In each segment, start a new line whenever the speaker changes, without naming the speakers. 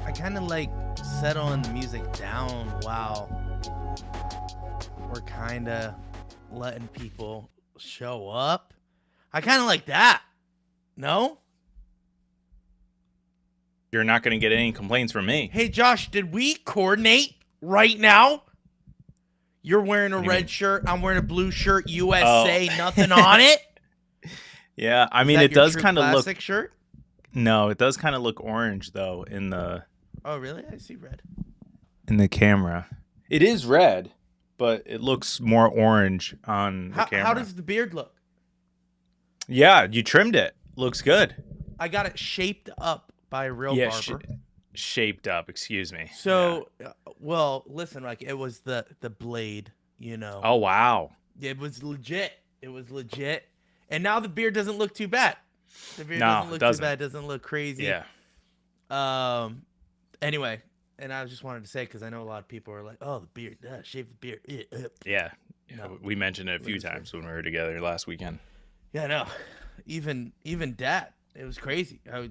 I kind of like settling the music down while we're kind of letting people show up. I kind of like that. No?
You're not going to get any complaints from me.
Hey, Josh, did we coordinate right now? You're wearing a red shirt. I'm wearing a blue shirt. USA, nothing on it.
Yeah, I mean, it does kind of look...
classic shirt?
No, it does kind of look orange, though, in the...
Oh, really? I see red.
In the camera. It is red, but it looks more orange on the camera.
How does the beard look?
Yeah, you trimmed it. Looks good.
I got it shaped up by a real barber.
Shaped up, excuse me.
So, well, listen, like it was the blade, you know.
Oh, wow.
It was legit. It was legit. And now the beard doesn't look too bad. The beard doesn't look too bad. Doesn't look crazy.
Yeah.
Anyway, and I just wanted to say, because I know a lot of people are like, oh, the beard, shave the beard.
Yeah. No. We mentioned it a few times when we were together last weekend.
Yeah, no. Even Dad, it was crazy. I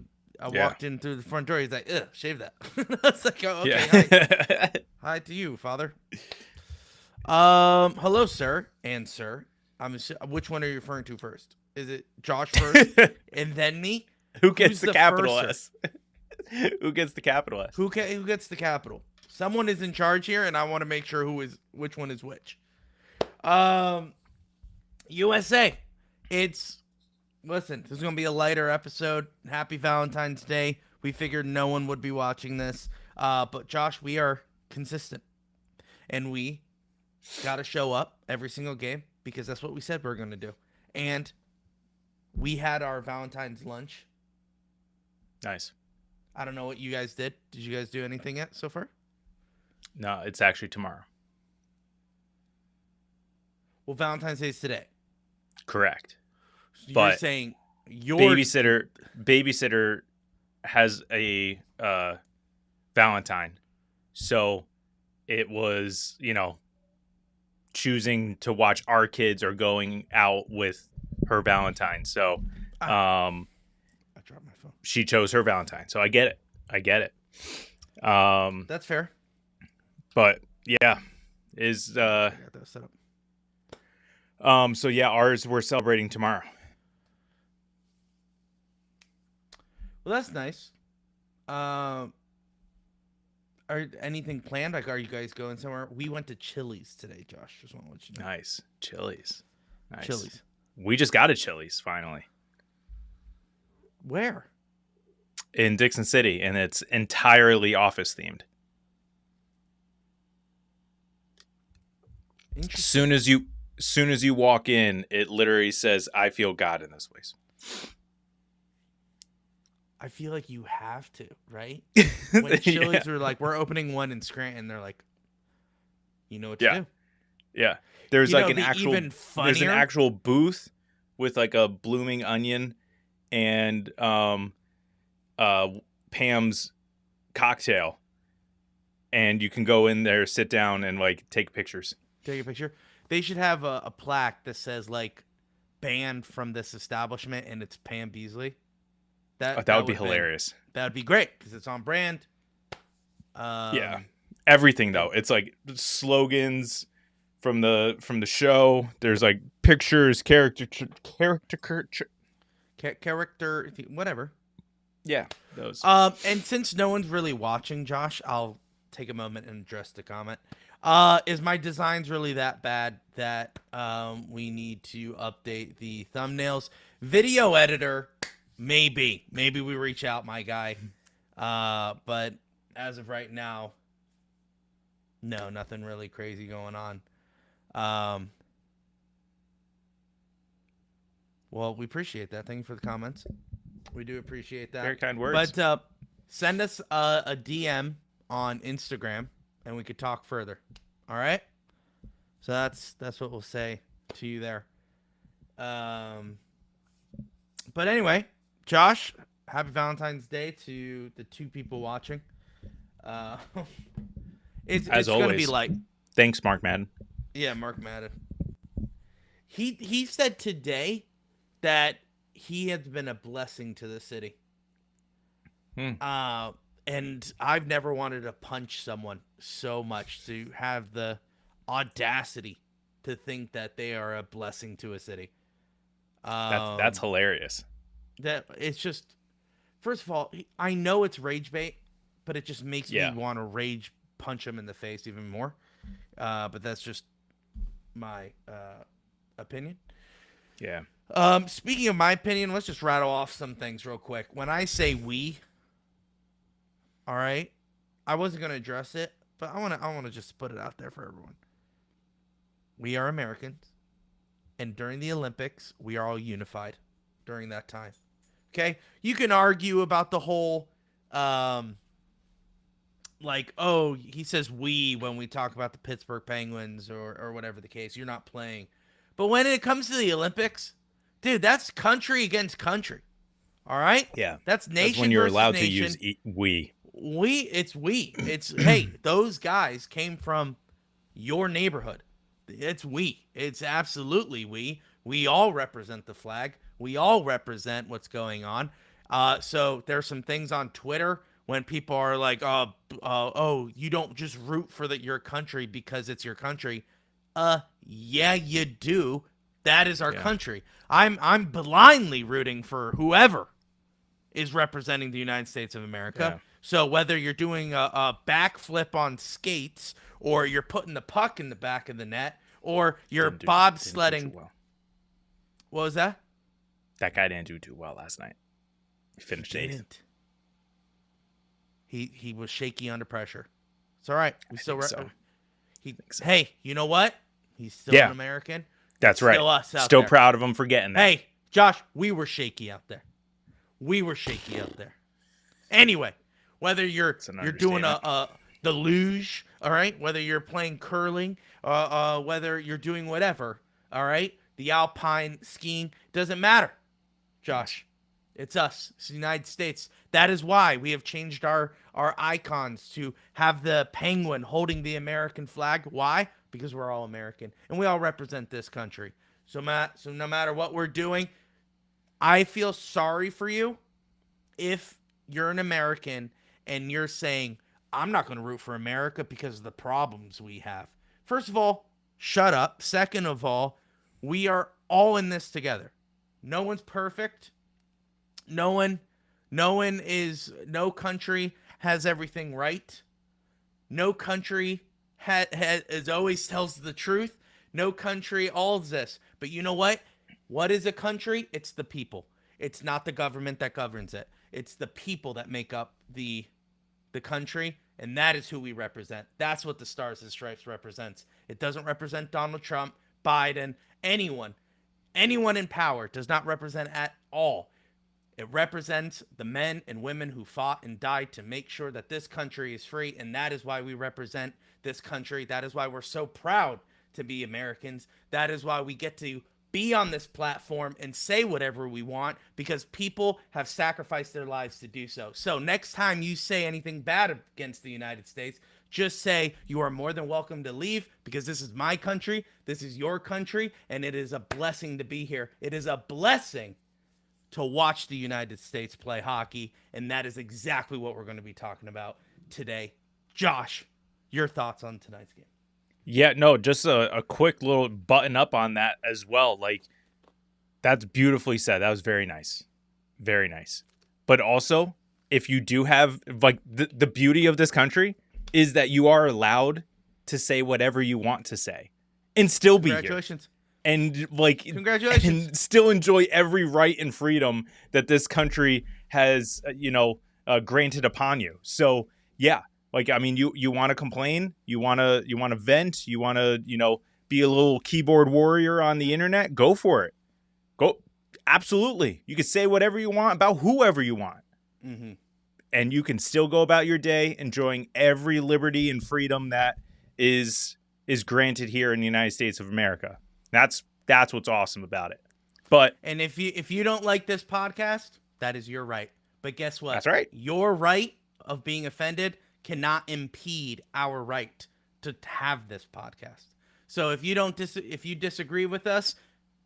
walked in through the front door. He's like, shave that. I was like, oh, okay.
Yeah.
Hi to you, Father. Hello, sir and sir. Which one are you referring to first? Is it Josh first and then me?
Who gets the capital S? Who gets the capital S?
Who gets the capital? Someone is in charge here, and I want to make sure which one is which. USA. Listen, this is going to be a lighter episode. Happy Valentine's Day. We figured no one would be watching this. But Josh, we are consistent. And we got to show up every single game because that's what we said we were going to do. And we had our Valentine's lunch.
Nice.
I don't know what you guys did. Did you guys do anything yet so far?
No, it's actually tomorrow.
Well, Valentine's Day is today.
Correct.
So
but
you're saying your
babysitter has a Valentine. So it was, choosing to watch our kids or going out with her Valentine. So I
dropped my phone.
She chose her Valentine. So I get it.
That's fair.
But yeah, I got
that set
up. So yeah, ours we're celebrating tomorrow.
Well, that's nice. Are anything planned? Like, are you guys going somewhere? We went to Chili's today, Josh. Just want to let you know.
Nice. Chili's. Nice.
Chili's.
We just got a Chili's finally.
Where?
In Dixon City, and it's entirely office themed. Soon as you walk in, it literally says, "I feel God in this place."
I feel like you have to, right? When Chili's are like, we're opening one in Scranton, they're like, you know what to do.
Yeah. There's like an actual booth with like a blooming onion and Pam's cocktail. And you can go in there, sit down, and like take pictures.
Take a picture. They should have a plaque that says like banned from this establishment, and it's Pam Beasley.
That would be hilarious.
That would be great because it's on brand.
Yeah, everything though. It's like slogans from the show. There's like pictures, character,
whatever.
Yeah, those.
And since no one's really watching, Josh, I'll take a moment and address the comment. Is my designs really that bad that we need to update the thumbnails? Video editor. Maybe we reach out, my guy. But as of right now, no, nothing really crazy going on. Well, we appreciate that. Thank you for the comments. We do appreciate that.
Very kind words.
But send us a DM on Instagram, and we could talk further. All right? So that's what we'll say to you there. But anyway, Josh, happy Valentine's Day to the two people watching. It's going to be like...
Thanks, Mark Madden.
Yeah, Mark Madden. He said today that he has been a blessing to the city. And I've never wanted to punch someone so much, to have the audacity to think that they are a blessing to a city.
That's hilarious.
That it's just, first of all, I know it's rage bait, but it just makes me want to rage punch him in the face even more. But that's just my opinion.
Yeah.
Speaking of my opinion, let's just rattle off some things real quick. When I say we, all right, I wasn't gonna address it, but I wanna just put it out there for everyone. We are Americans, and during the Olympics, we are all unified during that time. Okay, you can argue about the whole, like, oh, he says we when we talk about the Pittsburgh Penguins or whatever the case. You're not playing, but when it comes to the Olympics, dude, that's country against country. All right,
Yeah,
that's nation.
That's when you're
versus
allowed
nation.
to use we.
It's hey, those guys came from your neighborhood. It's we. It's absolutely we. We all represent the flag. We all represent what's going on. So there's some things on Twitter when people are like, oh, you don't just root for your country because it's your country. Yeah, you do. That is our country. I'm blindly rooting for whoever is representing the United States of America.
Yeah.
So whether you're doing a backflip on skates, or you're putting the puck in the back of the net, or you're bobsledding.
Well.
What was that?
That guy didn't do too well last night. He finished eighth.
He was shaky under pressure. It's all right. We still
so.
Hey, you know what? He's still an American.
That's right.
Still us out
still
there.
Proud of him for getting that.
Hey, Josh, we were shaky out there. Anyway, whether you're doing the luge, all right, whether you're playing curling, whether you're doing whatever, all right, the alpine skiing, doesn't matter, Josh. It's us. It's the United States. That is why we have changed our icons to have the penguin holding the American flag. Why? Because we're all American and we all represent this country. So no matter what we're doing, I feel sorry for you if you're an American and you're saying, I'm not going to root for America because of the problems we have. First of all, shut up. Second of all, we are all in this together. No one's perfect. No country has everything right. No country is always tells the truth. No country, all of this. But you know what? What is a country? It's the people. It's not the government that governs it. It's the people that make up the country, and that is who we represent. That's what the Stars and Stripes represents. It doesn't represent Donald Trump, Biden, anyone. Anyone in power does not represent at all. It represents the men and women who fought and died to make sure that this country is free, and that is why we represent this country. That is why we're so proud to be Americans. That is why we get to be on this platform and say whatever we want, because people have sacrificed their lives to do so. So next time you say anything bad against the United States, just say you are more than welcome to leave, because this is my country, this is your country, and it is a blessing to be here. It is a blessing to watch the United States play hockey, and that is exactly what we're going to be talking about today. Josh, your thoughts on tonight's game?
Yeah, no, just a quick little button up on that as well. Like, that's beautifully said. That was very nice. Very nice. But also, if you do have, like, the beauty of this country is that you are allowed to say whatever you want to say and still be here.
Congratulations.
And, like,
congratulations.
And still enjoy every right and freedom that this country has, granted upon you. So, yeah. Like, I mean, you want to complain, you want to vent, you want to, be a little keyboard warrior on the internet, go for it. Go. Absolutely. You can say whatever you want about whoever you want.
Mm-hmm.
And you can still go about your day enjoying every liberty and freedom that is granted here in the United States of America. That's what's awesome about it.
And if you don't like this podcast, that is your right. But guess what?
That's right.
Your right of being offended cannot impede our right to have this podcast. So if you disagree with us,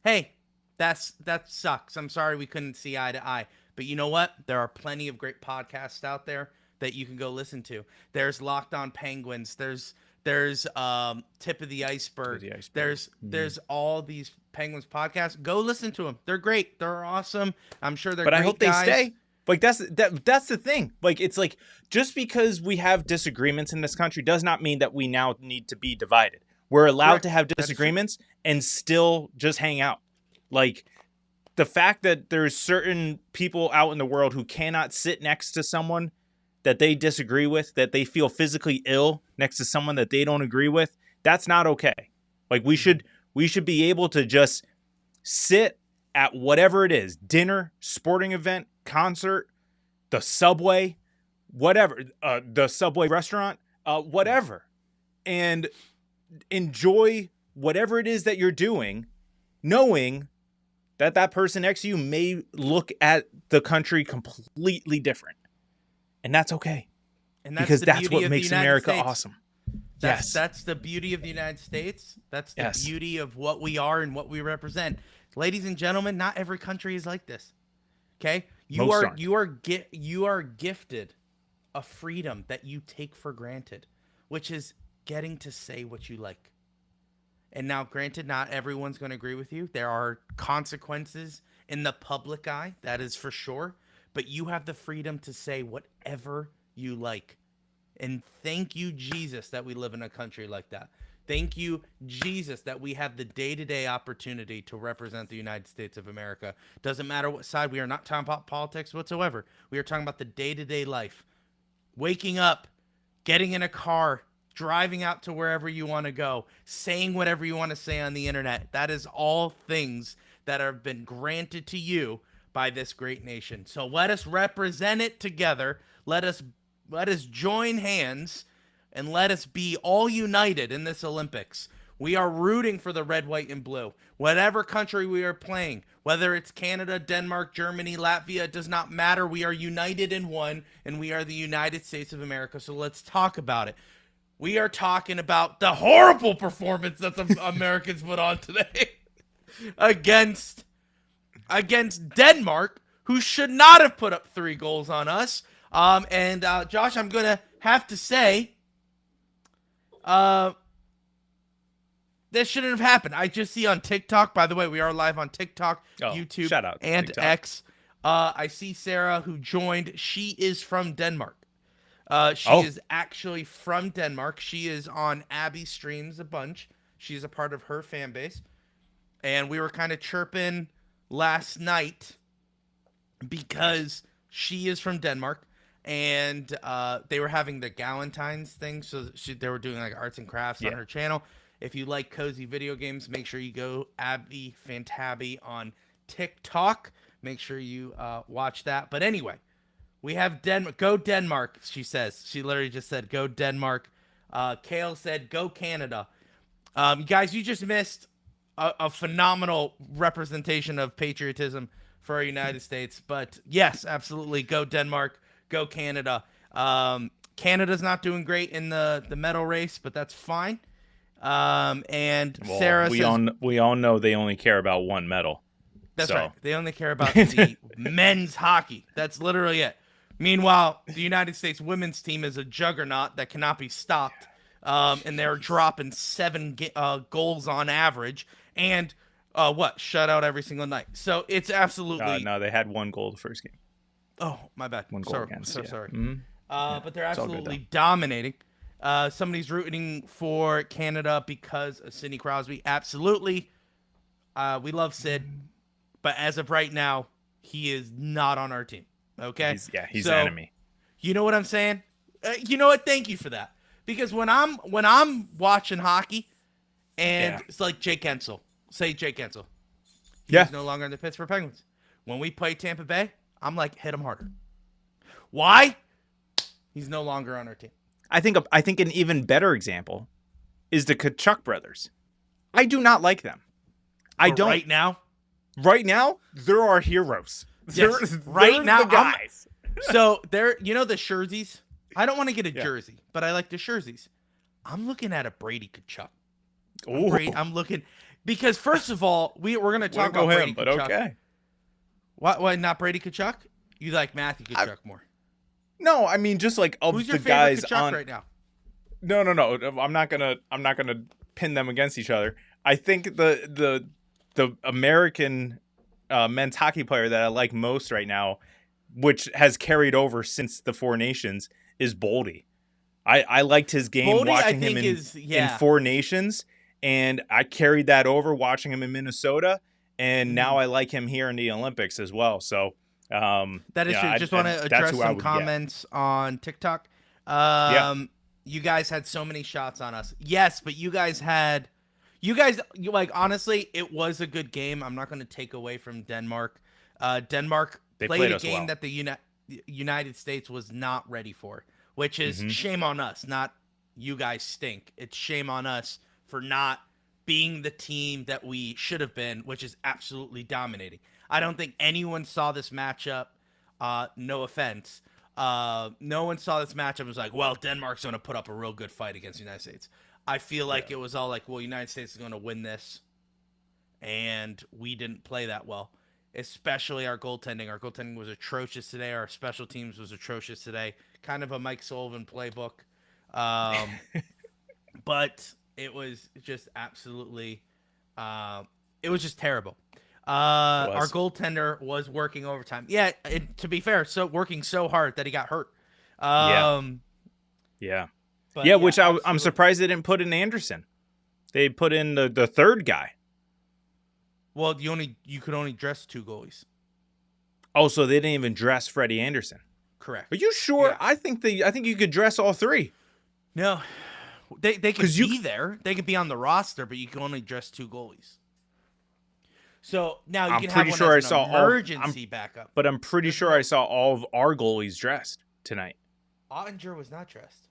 hey, that sucks. I'm sorry we couldn't see eye to eye. But you know what? There are plenty of great podcasts out there that you can go listen to. There's Locked On Penguins. There's Tip of the Iceberg. There's all these Penguins podcasts. Go listen to them. They're great. They're awesome. I'm sure they're
But
great
I hope
guys.
they stay. Like that's the thing. Like it's like just because we have disagreements in this country does not mean that we now need to be divided. We're allowed
Correct.
to have disagreements and still just hang out. Like the fact that there's certain people out in the world who cannot sit next to someone that they disagree with, that they feel physically ill next to someone that they don't agree with, that's not okay. Like we should be able to just sit at whatever it is, dinner, sporting event, concert, the subway, whatever, the Subway restaurant, whatever, and enjoy whatever it is that you're doing, knowing that that person next to you may look at the country completely different. And that's okay.
And that's
because
the
that's
beauty
what
of
makes
the United
America
States.
awesome.
That's the beauty of the United States. That's the beauty of what we are and what we represent. Ladies and gentlemen, not every country is like this. Okay? You are gifted a freedom that you take for granted, which is getting to say what you like. And now, granted, not everyone's going to agree with you. There are consequences in the public eye, that is for sure. But you have the freedom to say whatever you like. And thank you, Jesus, that we live in a country like that. Thank you, Jesus, that we have the day-to-day opportunity to represent the United States of America. Doesn't matter what side. We are not talking about politics whatsoever. We are talking about the day-to-day life. Waking up, getting in a car, driving out to wherever you want to go, saying whatever you want to say on the internet. That is all things that have been granted to you by this great nation. So let us represent it together. Let us join hands and let us be all united in this Olympics. We are rooting for the red, white, and blue. Whatever country we are playing, whether it's Canada, Denmark, Germany, Latvia, it does not matter. We are united in one, and we are the United States of America. So let's talk about it. We are talking about the horrible performance that the Americans put on today against Denmark, who should not have put up 3 goals on us. Josh, I'm going to have to say, this shouldn't have happened. I just see on TikTok, by the way, we are live on TikTok, YouTube, and TikTok. X. I see Sarah, who joined. She is from Denmark. She is actually from Denmark. She is on Abby's streams a bunch. She's a part of her fan base. And we were kind of chirping last night because she is from Denmark. And they were having the Galentine's thing. So they were doing like arts and crafts on her channel. If you like cozy video games, make sure you go Abby Fantabi on TikTok. Make sure you watch that. But anyway, we have Denmark. Go Denmark, she says. She literally just said, go Denmark. Kale said, go Canada. Guys, you just missed a phenomenal representation of patriotism for our United States. But yes, absolutely, go Denmark, go Canada. Canada's not doing great in the medal race, but that's fine. Sarah says,
we all know they only care about one medal.
That's right. They only care about the men's hockey. That's literally it. Meanwhile, the United States women's team is a juggernaut that cannot be stopped. And they're dropping 7 goals on average and shut out every single night. So it's absolutely
no, they had 1 goal the first game.
Oh, my bad.
One goal against.
Sorry.
Mm-hmm.
But they're absolutely dominating. Somebody's rooting for Canada because of Sidney Crosby. Absolutely. We love Sid. But as of right now, he is not on our team. Okay?
He's an enemy.
You know what I'm saying? You know what? Thank you for that. Because when I'm watching hockey, and it's like Jake Gensel. Say Jake Gensel. He's no longer in the Pittsburgh Penguins. When we play Tampa Bay, I'm like, hit him harder. Why? He's no longer on our team.
I think an even better example is the Kachuk brothers. I do not like them. I don't.
Right now?
Right now, there are heroes.
Yes, right now, the guys. So they're, the jerseys. I don't want to get a jersey, but I like the jerseys. I'm looking at a Brady Kachuk. I'm looking. Because first of all, we're going to talk
Wouldn't go
about Brady
him, but
Kachuk.
okay.
Why not Brady Kachuk? You like Matthew Kachuk more?
No, I mean just like of
Who's your
the
favorite
guys
Kachuk
on.
right now?
No. I'm not gonna pin them against each other. I think the American men's hockey player that I like most right now, which has carried over since the Four Nations, is Boldy. I liked his game
Boldy,
watching him in Four Nations, and I carried that over watching him in Minnesota, and now I like him here in the Olympics as well. So
that is true. Just want to address some comments on TikTok. You guys had so many shots on us. Yes, but you guys like, honestly, it was a good game. I'm not going to take away from Denmark. Denmark played a game that the United States was not ready for, which is shame on us. Not you guys stink. It's shame on us for not being the team that we should have been, which is absolutely dominating. I don't think anyone saw this matchup. No offense. No one saw this matchup and was like, well, Denmark's going to put up a real good fight against the United States. I feel like it was all like, well, United States is going to win this. And we didn't play that well, especially our goaltending. Our goaltending was atrocious today. Our special teams was atrocious today. Kind of a Mike Sullivan playbook. But it was just absolutely, it was just terrible. Our goaltender was working overtime. Yeah, to be fair, working so hard that he got hurt.
Which I'm surprised they didn't put in Anderson. They put in the third guy.
Well, you could only dress 2 goalies.
Oh, so they didn't even dress Freddie Anderson.
Correct.
Are you sure?
Yeah.
I think you could dress all 3.
No, they could be there. They could be on the roster, but you can only dress 2 goalies. So now you can have one as an emergency backup.
But I'm pretty sure I saw all of our goalies dressed tonight.
Ottinger was not dressed.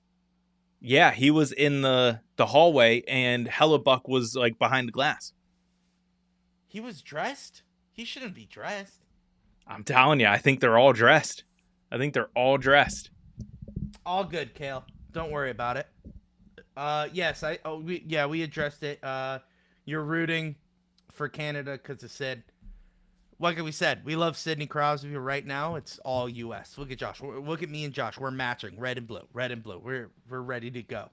Yeah, he was in the hallway, and Hellebuck was like behind the glass.
He was dressed? He shouldn't be dressed.
I'm telling you, I think they're all dressed.
All good, Kale. Don't worry about it. Yes, we addressed it. You're rooting for Canada because of Sid. Like we said, we love Sidney Crosby. Right now, it's all U.S. Look at Josh. Look at me and Josh. We're matching red and blue. We're ready to go.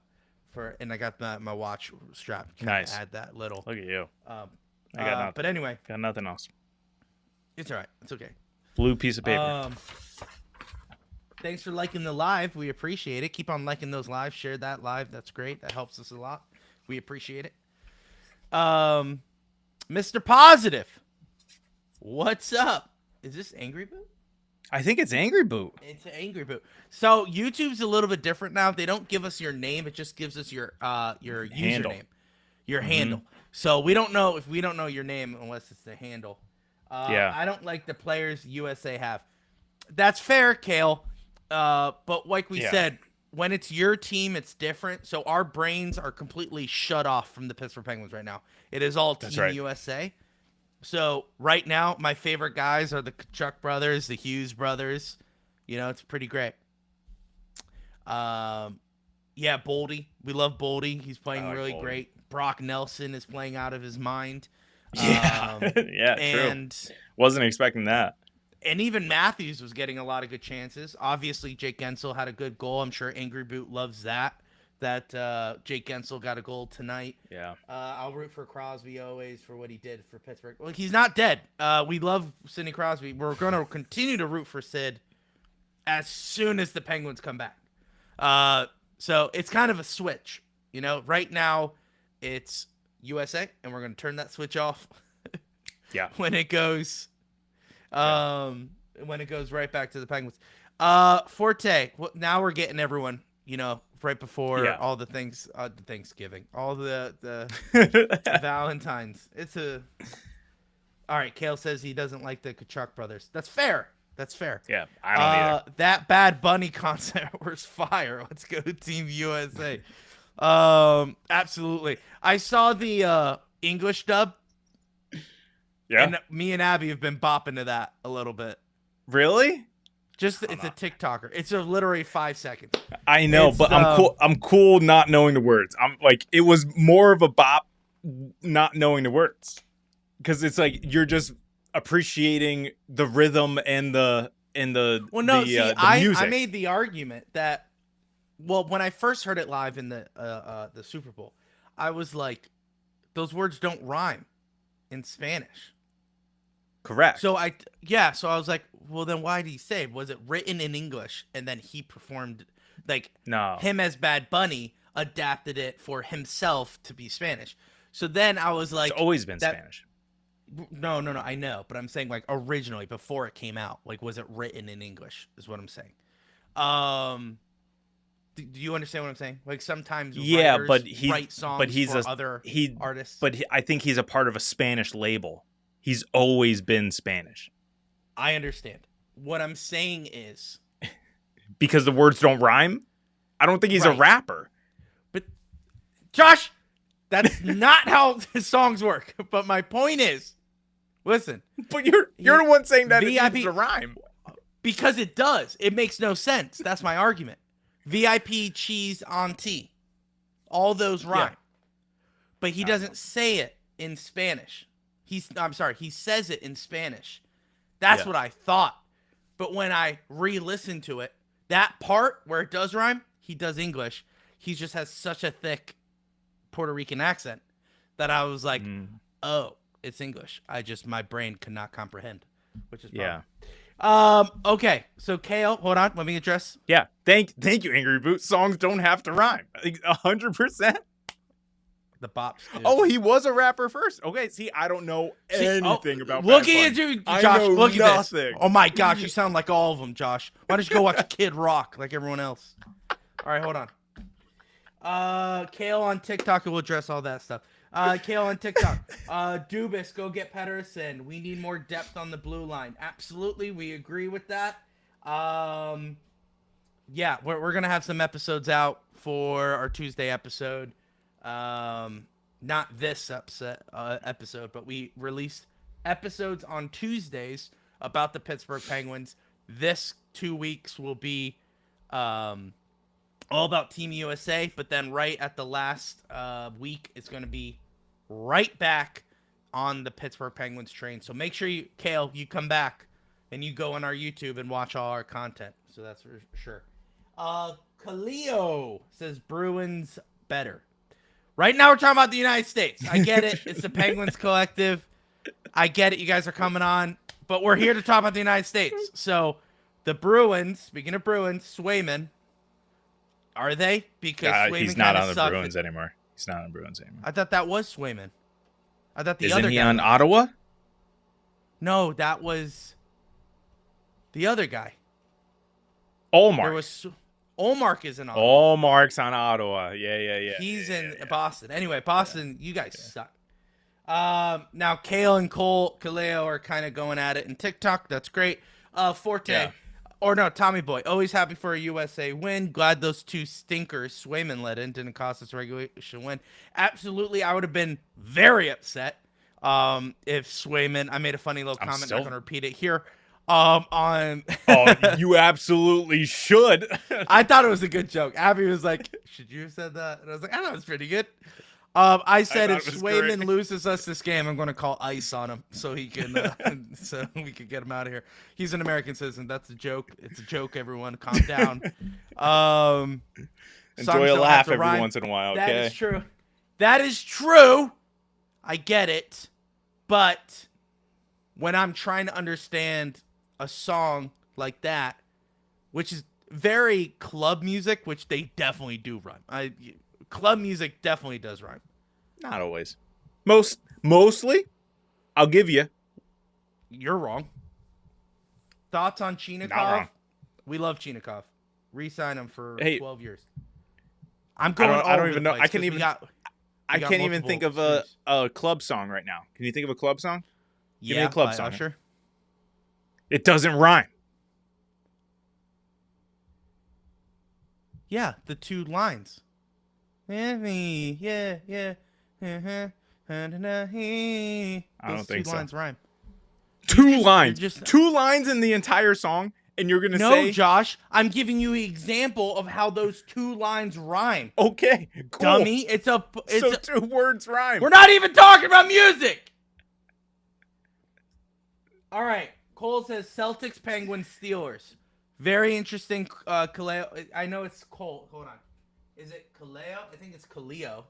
And I got my watch strap.
Nice.
Add that little.
Look at you.
I
got nothing.
But anyway,
got nothing else.
It's all right. It's okay.
Blue piece of paper.
Thanks for liking the live. We appreciate it. Keep on liking those lives. Share that live. That's great. That helps us a lot. We appreciate it. Mr. Positive, what's up? Is this Angry Boot?
I think it's Angry Boot.
It's an Angry Boot. So YouTube's a little bit different now. They don't give us your name. It just gives us your
handle.
username, your handle. So we don't know your name unless it's the handle. I don't like the players USA have. That's fair, Kale. But like we said, when it's your team, it's different. So our brains are completely shut off from the Pittsburgh Penguins right now. It is all Team USA. So right now, my favorite guys are the Kachuk brothers, the Hughes brothers. You know, it's pretty great. Boldy. We love Boldy. He's playing really great. Brock Nelson is playing out of his mind.
True. Wasn't expecting that.
And even Matthews was getting a lot of good chances. Obviously, Jake Gensel had a good goal. I'm sure Angry Boot loves that Jake Gensel got a goal tonight.
Yeah.
I'll root for Crosby always for what he did for Pittsburgh. Well, he's not dead. We love Sidney Crosby. We're going to continue to root for Sid as soon as the Penguins come back. So it's kind of a switch. You know, right now it's USA, and we're going to turn that switch off. When it goes right back to the Penguins. Forte. Well, now we're getting everyone, you know, right before all the things, the Thanksgiving, all the Valentine's. All right. Kale says he doesn't like the Kachuk brothers. That's fair.
Yeah, I don't either.
That Bad Bunny concert was fire. Let's go Team USA. Absolutely. I saw the English dub.
Yeah.
And me and Abby have been bopping to that a little bit.
Really?
It's a TikToker. It's literally 5 seconds.
I know, but I'm cool not knowing the words. I'm like, it was more of a bop not knowing the words, because it's like you're just appreciating the rhythm and the
Well, no, see,
the music.
I made the argument that, well, when I first heard it live in the Super Bowl, I was like, those words don't rhyme in Spanish.
Correct.
So I was like, well, then why did he say it? Was it written in English and then he performed, like,
No.
him as Bad Bunny adapted it for himself to be Spanish? So then I was like,
It's always been Spanish.
No, I know, but I'm saying, like, originally before it came out, like, was it written in English? Is what I'm saying. Do you understand what I'm saying? Like, sometimes
but
write songs for other artists.
But I think he's a part of a Spanish label. He's always been Spanish.
I understand. What I'm saying is,
because the words don't rhyme, I don't think he's a rapper.
But Josh, that's not how his songs work. But my point is, listen.
But you're the one saying that
VIP,
it needs to rhyme.
Because it does. It makes no sense. That's my argument. VIP, cheese, on tea. All those rhyme. Yeah. But he doesn't say it in Spanish. He says it in Spanish. That's what I thought. But when I re-listened to it, that part where it does rhyme, he does English. He just has such a thick Puerto Rican accent that I was like, oh, it's English. My brain could not comprehend, which is problem. Okay, so Kale, hold on, let me address.
Yeah, thank you, Angry Boot. Songs don't have to rhyme. 100%.
The bops. Dude.
Oh, he was a rapper first. Okay, see, I don't know anything about.
Looking at you, Josh. Look at this. Oh my gosh, you sound like all of them, Josh. Why don't you go watch Kid Rock like everyone else? All right, hold on. Kale on TikTok, we'll address all that stuff. Kale on TikTok. Dubis, go get Pedersen. We need more depth on the blue line. Absolutely, we agree with that. Yeah, we're gonna have some episodes out for our Tuesday episode. Not this episode, but we released episodes on Tuesdays about the Pittsburgh Penguins. This 2 weeks will be all about Team USA, but then right at the last week, it's going to be right back on the Pittsburgh Penguins train. So make sure you, Kale, you come back and you go on our YouTube and watch all our content. So that's for sure. Kaleo says Bruins better. Right now we're talking about the United States. I get it. It's the Penguins Collective. I get it. You guys are coming on. But we're here to talk about the United States. So the Bruins, speaking of Bruins, Swayman, are they? Because Swayman
he's not on the Bruins anymore. He's not on the Bruins anymore.
I thought that was Swayman. I thought the
Isn't
other
he
guy
on Ottawa?
No, that was the other guy.
Olmark.
Olmark is in Ottawa.
Olmark's on Ottawa. Yeah.
He's in Boston. Anyway, Boston, you guys suck. Now Kale and Kaleo are kind of going at it in TikTok. That's great. Forte, or no, Tommy Boy. Always happy for a USA win. Glad those two stinkers Swayman let in didn't cost us a regulation win. Absolutely, I would have been very upset if Swayman. I made a funny little comment. I'm not going to repeat it here. On
you absolutely should.
I thought it was a good joke. Abby was like, should you have said that? And I was like, I thought it was pretty good. I said if Swayman loses us this game, I'm going to call ICE on him so he can so we could get him out of here. He's an American citizen. That's a joke. It's a joke, everyone. Calm down.
Enjoy a laugh every once in a while, okay?
That is true. That is true. I get it. But when I'm trying to understand a song like that, which is very club music, which they definitely do rhyme. Club music definitely does rhyme.
Not always. Mostly, I'll give you.
You're wrong. Thoughts on Chinikov?
Not wrong.
We love Chinikov. Re-sign him for 12 years.
I don't even know. I can't even think of a club song right now. Can you think of a club song? Give me a club song.
Usher.
It doesn't rhyme.
Yeah, the two lines. I
don't think so.
Two lines rhyme.
Two lines in the entire song, And you're gonna
No,
say,
Josh, I'm giving you an example of how those two lines rhyme.
okay, cool.
Dummy, it's
So 2 words rhyme.
We're not even talking about music. All right, Cole says Celtics, Penguins, Steelers. Very interesting. Kaleo. I know it's Cole. Hold on. Is it Kaleo? I think it's Kaleo.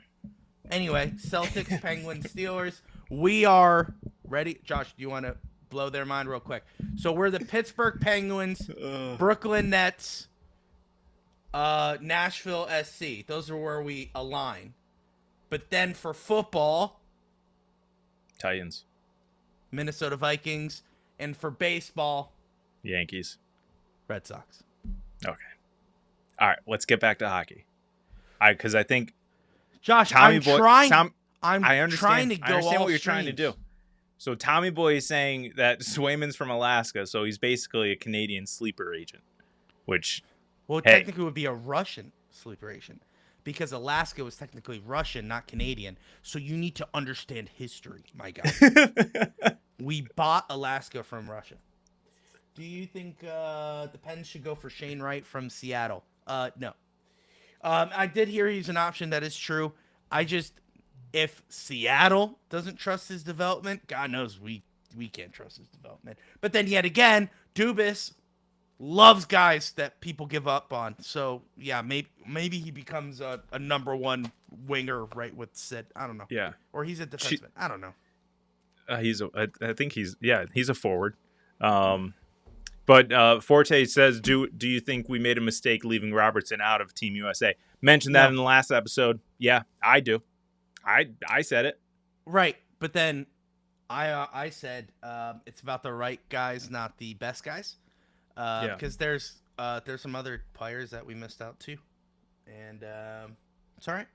Anyway, Celtics, Penguins, Steelers. We are ready. Josh, do you want to blow their mind real quick? So we're the Pittsburgh Penguins, Brooklyn Nets, Nashville SC. Those are where we align. But then for football,
Titans,
Minnesota Vikings, and for baseball,
Yankees,
Red Sox.
Okay. All right, let's get back to hockey. Because I think
Josh,
Tommy
I'm
Boy,
trying.
I understand.
Trying to go
I understand
all
what you're trying to
streams.
do. So Tommy Boy is saying that Swayman's from Alaska, so he's basically a Canadian sleeper agent. Which,
Well,
hey.
technically it would be a Russian sleeper agent. Because Alaska was technically Russian, not Canadian. So you need to understand history, my guy. We bought Alaska from Russia. Do you think the Pens should go for Shane Wright from Seattle? No. I did hear he's an option. That is true. If Seattle doesn't trust his development, God knows we can't trust his development. But then yet again, Dubas loves guys that people give up on. So yeah, maybe he becomes a number one winger right with Sid. I don't know.
Yeah.
Or he's a defenseman. I don't know.
I think he's a forward. But Forte says, do you think we made a mistake leaving Robertson out of Team USA? Mentioned that in the last episode. Yeah, I do. I said it.
Right, but then I said it's about the right guys, not the best guys. Because there's some other players that we missed out too, and it's all right.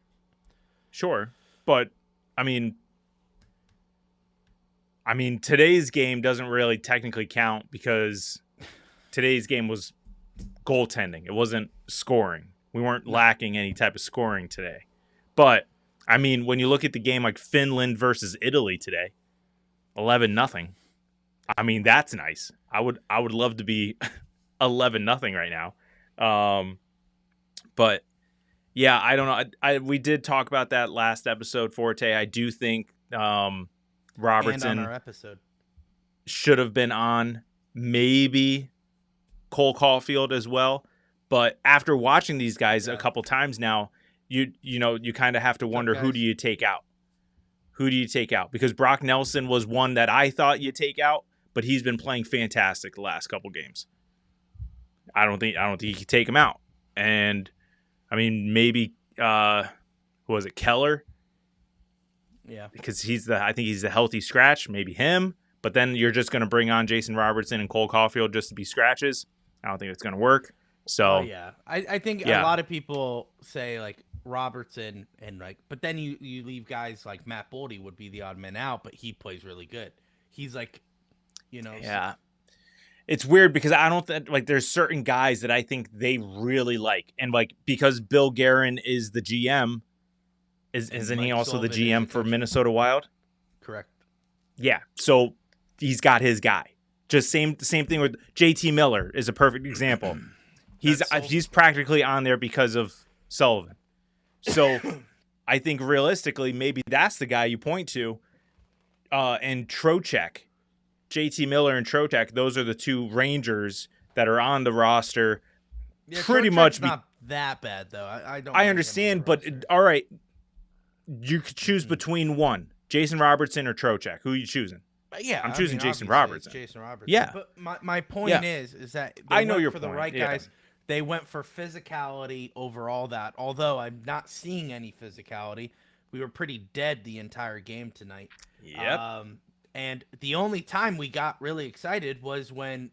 Sure, but I mean, today's game doesn't really technically count because today's game was goaltending. It wasn't scoring. We weren't lacking any type of scoring today. But I mean, when you look at the game like Finland versus Italy today, 11-0. I mean, that's nice. I would love to be 11-0 right now. But yeah, I don't know. We did talk about that last episode, Forte. I do think Robertson
and on our episode
should have been on, maybe Cole Caulfield as well. But after watching these guys a couple times now, you kind of have to wonder, who do you take out? Who do you take out? Because Brock Nelson was one that I thought you'd take out, but he's been playing fantastic the last couple games. I don't think you could take him out. And I mean, maybe who was it, Keller?
Yeah,
because I think he's a healthy scratch. Maybe him. But then you're just going to bring on Jason Robertson and Cole Caulfield just to be scratches. I don't think it's going to work. So
yeah, I think a lot of people say like Robertson and like, but then you leave guys like Matt Boldy would be the odd man out, but he plays really good. He's like,
yeah. It's weird because I don't think like there's certain guys that I think they really like, and like because Bill Guerin is the GM, isn't he also the GM for Minnesota Wild?
Correct.
Yeah, so he's got his guy. Just same thing with JT Miller is a perfect example. He's practically on there because of Sullivan. So I think realistically, maybe that's the guy you point to. And Trocheck, JT Miller and Trocheck, those are the two Rangers that are on the roster.
Yeah,
pretty much
not that bad though.
I understand, but all right, you could choose between one, Jason Robertson or Trocheck. Who are you choosing?
Yeah,
I'm choosing Jason Robertson.
Jason Robertson.
Yeah,
but my point is that
I know you're
for the right guys. They went for physicality over all that. Although I'm not seeing any physicality, we were pretty dead the entire game tonight.
Yep.
And the only time we got really excited was when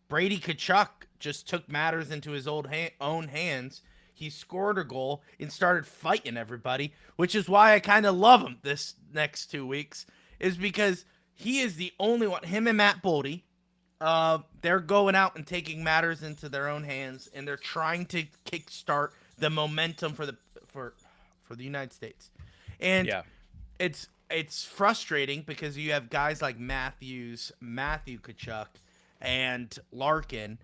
Brady Tkachuk just took matters into his own hands. He scored a goal and started fighting everybody, which is why I kind of love him this next 2 weeks, is because he is the only one, him and Matt Boldy, they're going out and taking matters into their own hands, and they're trying to kickstart the momentum for the United States. And it's frustrating because you have guys like Matthew Tkachuk, and Larkin,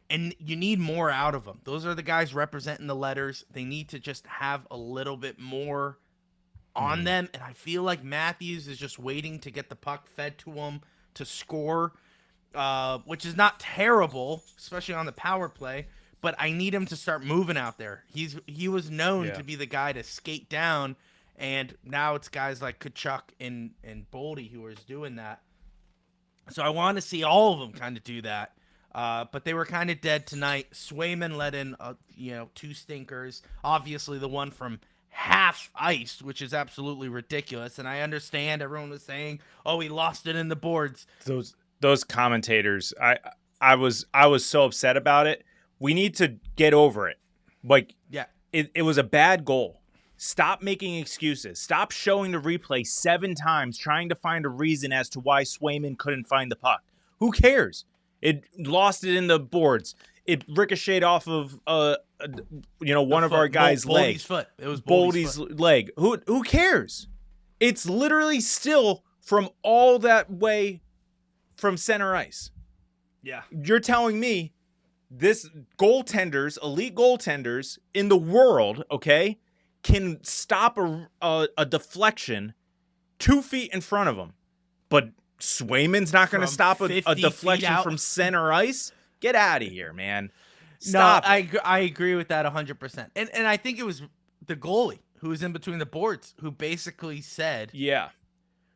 and you need more out of them. Those are the guys representing the letters. They need to just have a little bit more on them, and I feel like Matthews is just waiting to get the puck fed to him to score, which is not terrible, especially on the power play. But I need him to start moving out there. He was known to be the guy to skate down, and now it's guys like Kachuk and Boldy who are doing that. So I want to see all of them kind of do that. But they were kind of dead tonight. Swayman let in, 2 stinkers. Obviously, the one from half iced, which is absolutely ridiculous. And I understand everyone was saying, "Oh, he lost it in the boards."
Those commentators, I was so upset about it. We need to get over it. Like,
yeah,
it was a bad goal. Stop making excuses. Stop showing the replay 7 times, trying to find a reason as to why Swayman couldn't find the puck. Who cares? It lost it in the boards. It ricocheted off of one of our guys' legs.
Boldy's foot. It was
Boldy's leg. Who cares? It's literally still from all that way from center ice.
Yeah.
You're telling me this elite goaltenders in the world, okay, can stop a deflection 2 feet in front of them, but Swayman's not going to stop a deflection from center ice? Get out of here, man. Stop.
No, I agree with that 100%. And I think it was the goalie who was in between the boards who basically said,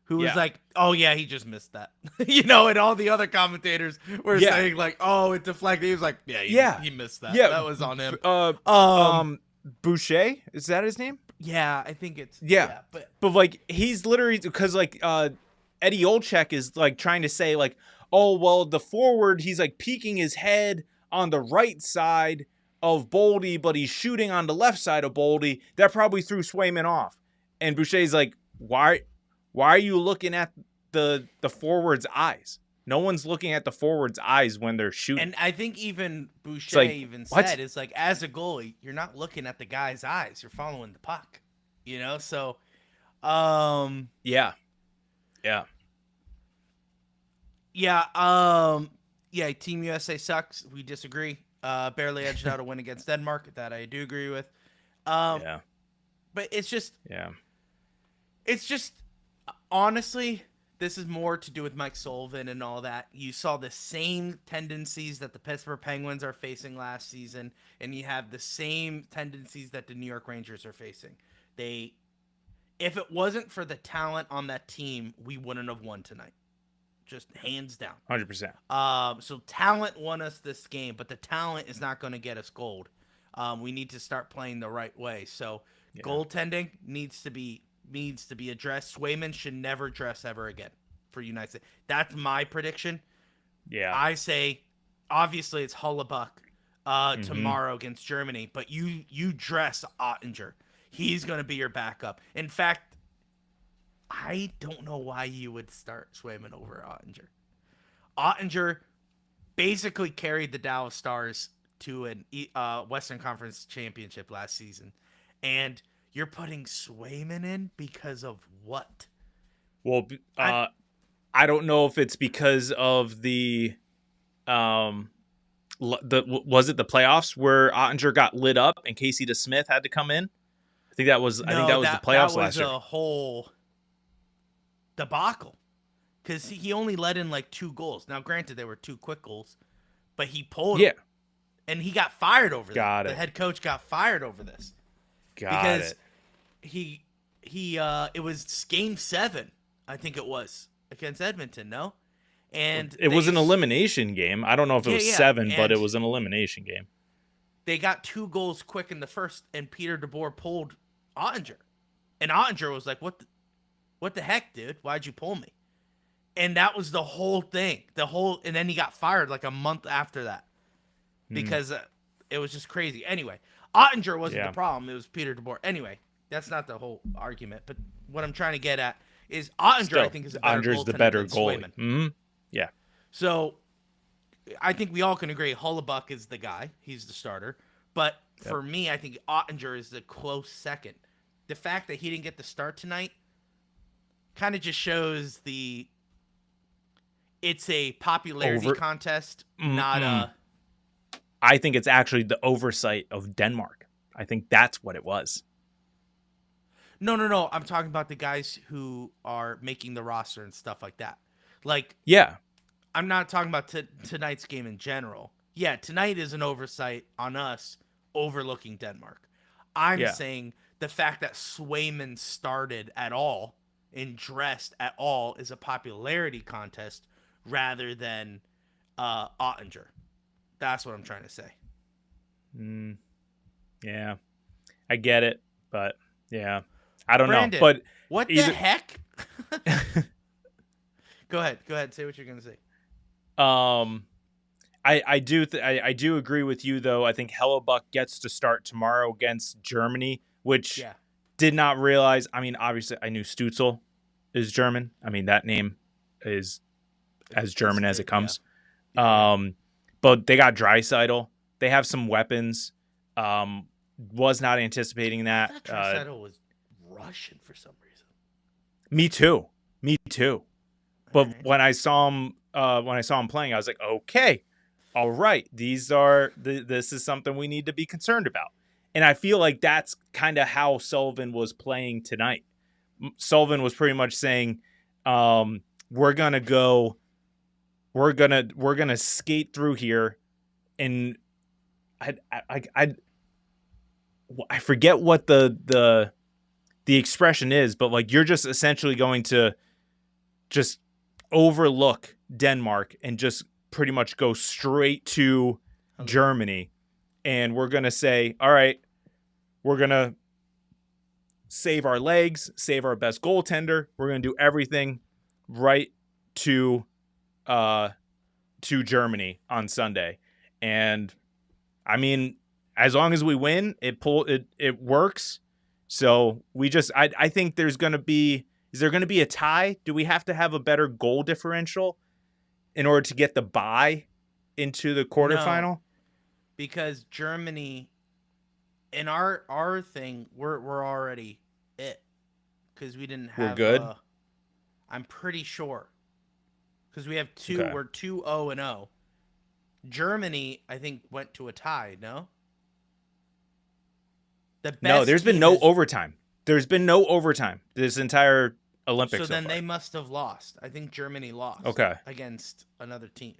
who was like, "Oh yeah, he just missed that," and all the other commentators were saying like, "Oh, it deflected." He was like, he missed that. Yeah, that was on him.
Boucher, is that his name?
Yeah, I think it's
but like he's literally because like Eddie Olczyk is like trying to say like, oh well, the forward he's like peeking his head on the right side of Boldy, but he's shooting on the left side of Boldy. That probably threw Swayman off. And Boucher's like, why are you looking at the forward's eyes? No one's looking at the forward's eyes when they're shooting.
And I think even Boucher said, it's like, as a goalie, you're not looking at the guy's eyes. You're following the puck, So,
Yeah.
Team USA sucks. We disagree. Barely edged out a win against Denmark. That I do agree with. But it's just, honestly, this is more to do with Mike Sullivan and all that. You saw the same tendencies that the Pittsburgh Penguins are facing last season, and you have the same tendencies that the New York Rangers are facing. If it wasn't for the talent on that team, we wouldn't have won tonight. Just hands down.
100%.
So talent won us this game, but the talent is not going to get us gold. We need to start playing the right way. So goaltending needs to be addressed. Swayman should never dress ever again for United States. That's my prediction.
Yeah.
I say, obviously, it's Hullebuck tomorrow against Germany, but you dress Ottinger. He's going to be your backup. In fact, I don't know why you would start Swayman over Ottinger. Ottinger basically carried the Dallas Stars to a Western Conference championship last season, and you're putting Swayman in because of what?
Well, I don't know if it's because of the was it the playoffs where Ottinger got lit up and Casey DeSmith had to come in? I think that was the playoffs last year.
That was a whole debacle because he only let in like 2 goals. Now, granted, they were 2 quick goals, but he pulled them, and he got fired over that. The head coach got fired over this. Because it was game 7, I think it was, against Edmonton, no? And
it was an elimination game. I don't know if it was 7, but it was an elimination game.
They got 2 goals quick in the first, and Peter DeBoer pulled Ottinger. And Ottinger was like, what the heck, dude? Why'd you pull me? And that was the whole thing. And then he got fired like a month after that. Because it was just crazy. Anyway, Ottinger wasn't the problem. It was Peter DeBoer. Anyway, that's not the whole argument. But what I'm trying to get at is Ottinger, I think, is a better goaltender
the better
than
goalie.
Swayman.
Mm-hmm. Yeah.
So I think we all can agree Hullebuck is the guy. He's the starter. But for me, I think Ottinger is the close second. The fact that he didn't get the start tonight kind of just shows it's a popularity
Over.
contest, not
Mm-mm.
a.
I think it's actually the oversight of Denmark. I think that's what it was.
No, no, no. I'm talking about the guys who are making the roster and stuff like that. Like,
Yeah.
I'm not talking about tonight's game in general. Yeah, tonight is an oversight on us overlooking Denmark. I'm
Yeah.
saying the fact that Swayman started at all and dressed at all is a popularity contest rather than Ottinger. That's what I'm trying to say.
Mm, yeah. I get it, but yeah. I don't know.
Brandon,
But
what the
either
heck? Go ahead. Go ahead. Say what you're gonna say.
um I do agree with you though. I think Hellebuck gets to start tomorrow against Germany, which
Yeah.
did not realize. I mean, obviously I knew Stutzel is German. I mean, that name is as German as it
Yeah.
comes.
Yeah.
But they got Dreisaitl. They have some weapons. Was not anticipating
I
that.
thought Draisaitl was Russian for some reason.
Me too. Me too.
All
But
right.
when I saw him playing, I was like, okay, all right, these are this is something we need to be concerned about. And I feel like that's kind of how Sullivan was playing tonight. Sullivan was pretty much saying, we're gonna go, we're gonna skate through here, and I forget what the expression is, but like you're just essentially going to just overlook Denmark and just pretty much go straight to
Okay.
Germany. And we're going to say, all right, we're going to save our legs, save our best goaltender. We're going to do everything right to Germany on Sunday. And I mean, as long as we win, it works. So I think there's going to be, is there going to be a tie? Do we have to have a better goal differential in order to get the bye into the quarterfinal?
No, because Germany in our thing, we're already it because we didn't
We're
have.
good.
I'm pretty sure because we have two.
Okay.
We're 2-0-0. Germany, I think, went to a tie. No, the best.
No, there's been
team
no
is,
overtime. There's been no overtime this entire Olympics
So
so
then
far.
they must have lost. I think Germany lost.
Okay.
Against another team.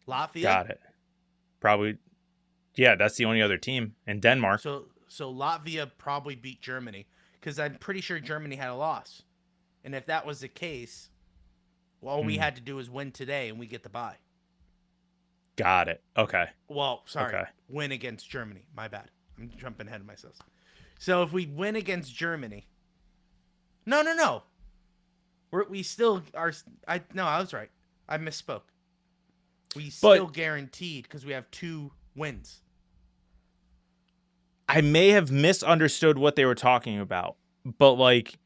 Latvia.
Got it. Probably. Yeah, that's the only other team. And Denmark.
So Latvia probably beat Germany because I'm pretty sure Germany had a loss. And if that was the case, all we had to do is win today and we get the bye.
Got it. Okay.
Well, sorry.
Okay.
Win against Germany. My bad. I'm jumping ahead of myself. So if we win against Germany. No. We still are. I was right. I misspoke. We still guaranteed because we have 2 wins.
I may have misunderstood what they were talking about, but like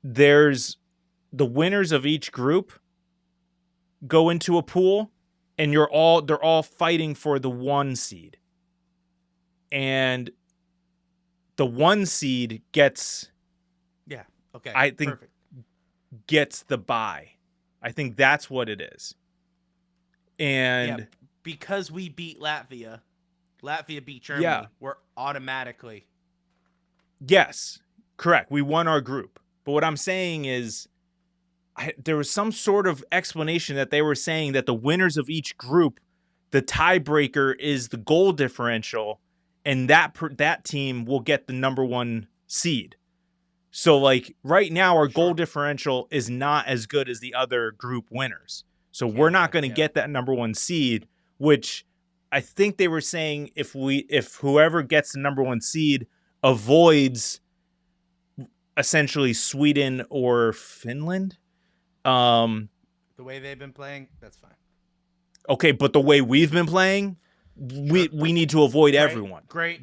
there's the winners of each group go into a pool and they're all fighting for the 1 seed. And the 1 seed gets
Okay.
I think
perfect.
Gets the bye. I think that's what it is. And
because we beat Latvia beat Germany, we're automatically.
Yes, correct. We won our group. But what I'm saying is there was some sort of explanation that they were saying that the winners of each group, the tiebreaker is the goal differential, and that team will get the number 1 seed. So like right now our goal differential is not as good as the other group winners. So we're not going to get that number 1 seed, which I think they were saying if whoever gets the number 1 seed avoids essentially Sweden or Finland.
The way they've been playing, that's fine.
Okay, but the way we've been playing, we need to avoid everyone.
Great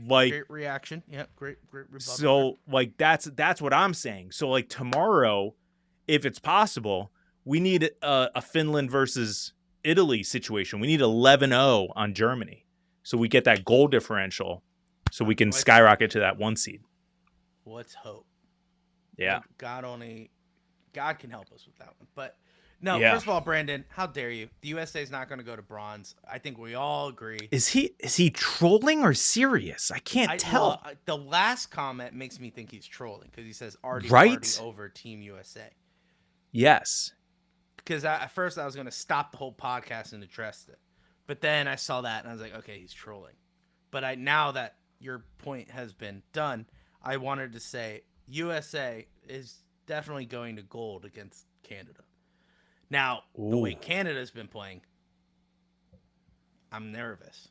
reaction. Yeah, great rebuttal.
So like that's what I'm saying. So like tomorrow, if it's possible, we need a Finland versus Italy situation. We need 11-0 on Germany, so we get that goal differential, so we can skyrocket to that 1 seed.
Let's hope.
Yeah.
God can help us with that one. But No,
Yeah.
first of all, Brandon, how dare you? The USA is not going to go to bronze. I think we all agree.
Is he trolling or serious? I can't tell.
The last comment makes me think he's trolling because he says Artie
Right?
Party over Team USA.
Yes.
Because at first I was going to stop the whole podcast and address it. But then I saw that and I was like, okay, he's trolling. But now that your point has been done, I wanted to say USA is definitely going to gold against Canada. Now, the way Canada's been playing, I'm nervous.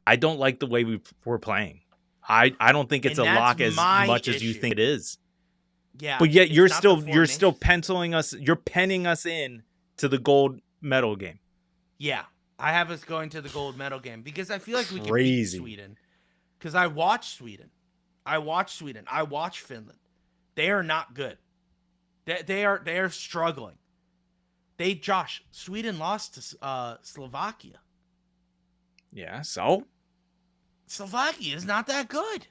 I don't like the way we're playing. I don't think it's
And
a
that's
lock as
my
much as you
issue.
think it is.
Yeah,
But yet
it's
you're
not the
still
formation.
penciling us. You're penning us in to the gold medal game.
Yeah, I have us going to the gold medal game because I feel like we can beat
Crazy.
Sweden. Because I watched Sweden. I watched Finland. They are not good. They are struggling. Sweden lost to Slovakia.
Yeah. So
Slovakia is not that good.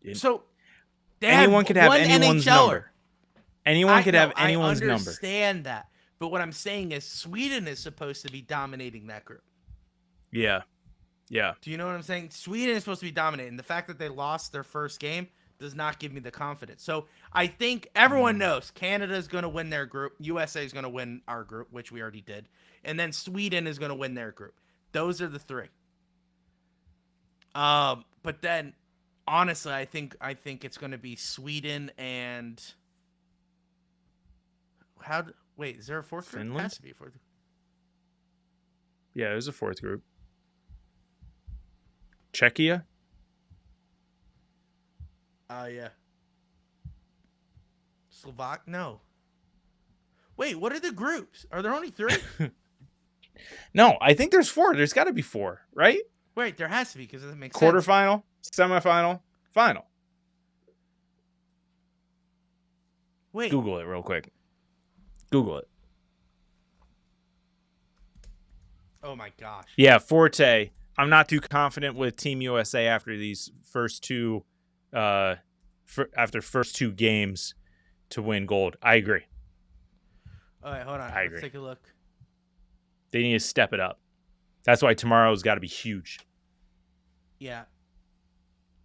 It-
So
anyone could have
one
anyone's
NHLer.
number. Anyone could have anyone's
I
number.
understand that. But what I'm saying is Sweden is supposed to be dominating that group.
Yeah. Yeah.
Do you know what I'm saying? Sweden is supposed to be dominating. The fact that they lost their first game does not give me the confidence. So I think everyone knows Canada is going to win their group. USA is going to win our group, which we already did. And then Sweden is going to win their group. Those are the three. But then, honestly, I think it's going to be Sweden and wait, is there a fourth group?
Finland?
Has to be a fourth group.
Yeah. There's a fourth group. Czechia.
Yeah. No. Wait, what are the groups? Are there only 3?
No, I think there's 4. There's got to be 4, right?
Wait, there has to be because it makes sense.
Quarterfinal, semifinal, final.
Wait.
Google it real quick. Google it.
Oh my gosh.
Yeah, Forte. I'm not too confident with Team USA after these first two, after first 2 games to win gold. I agree.
All right, hold on.
I agree.
Let's take a look.
They need to step it up. That's why tomorrow's got to be huge.
Yeah.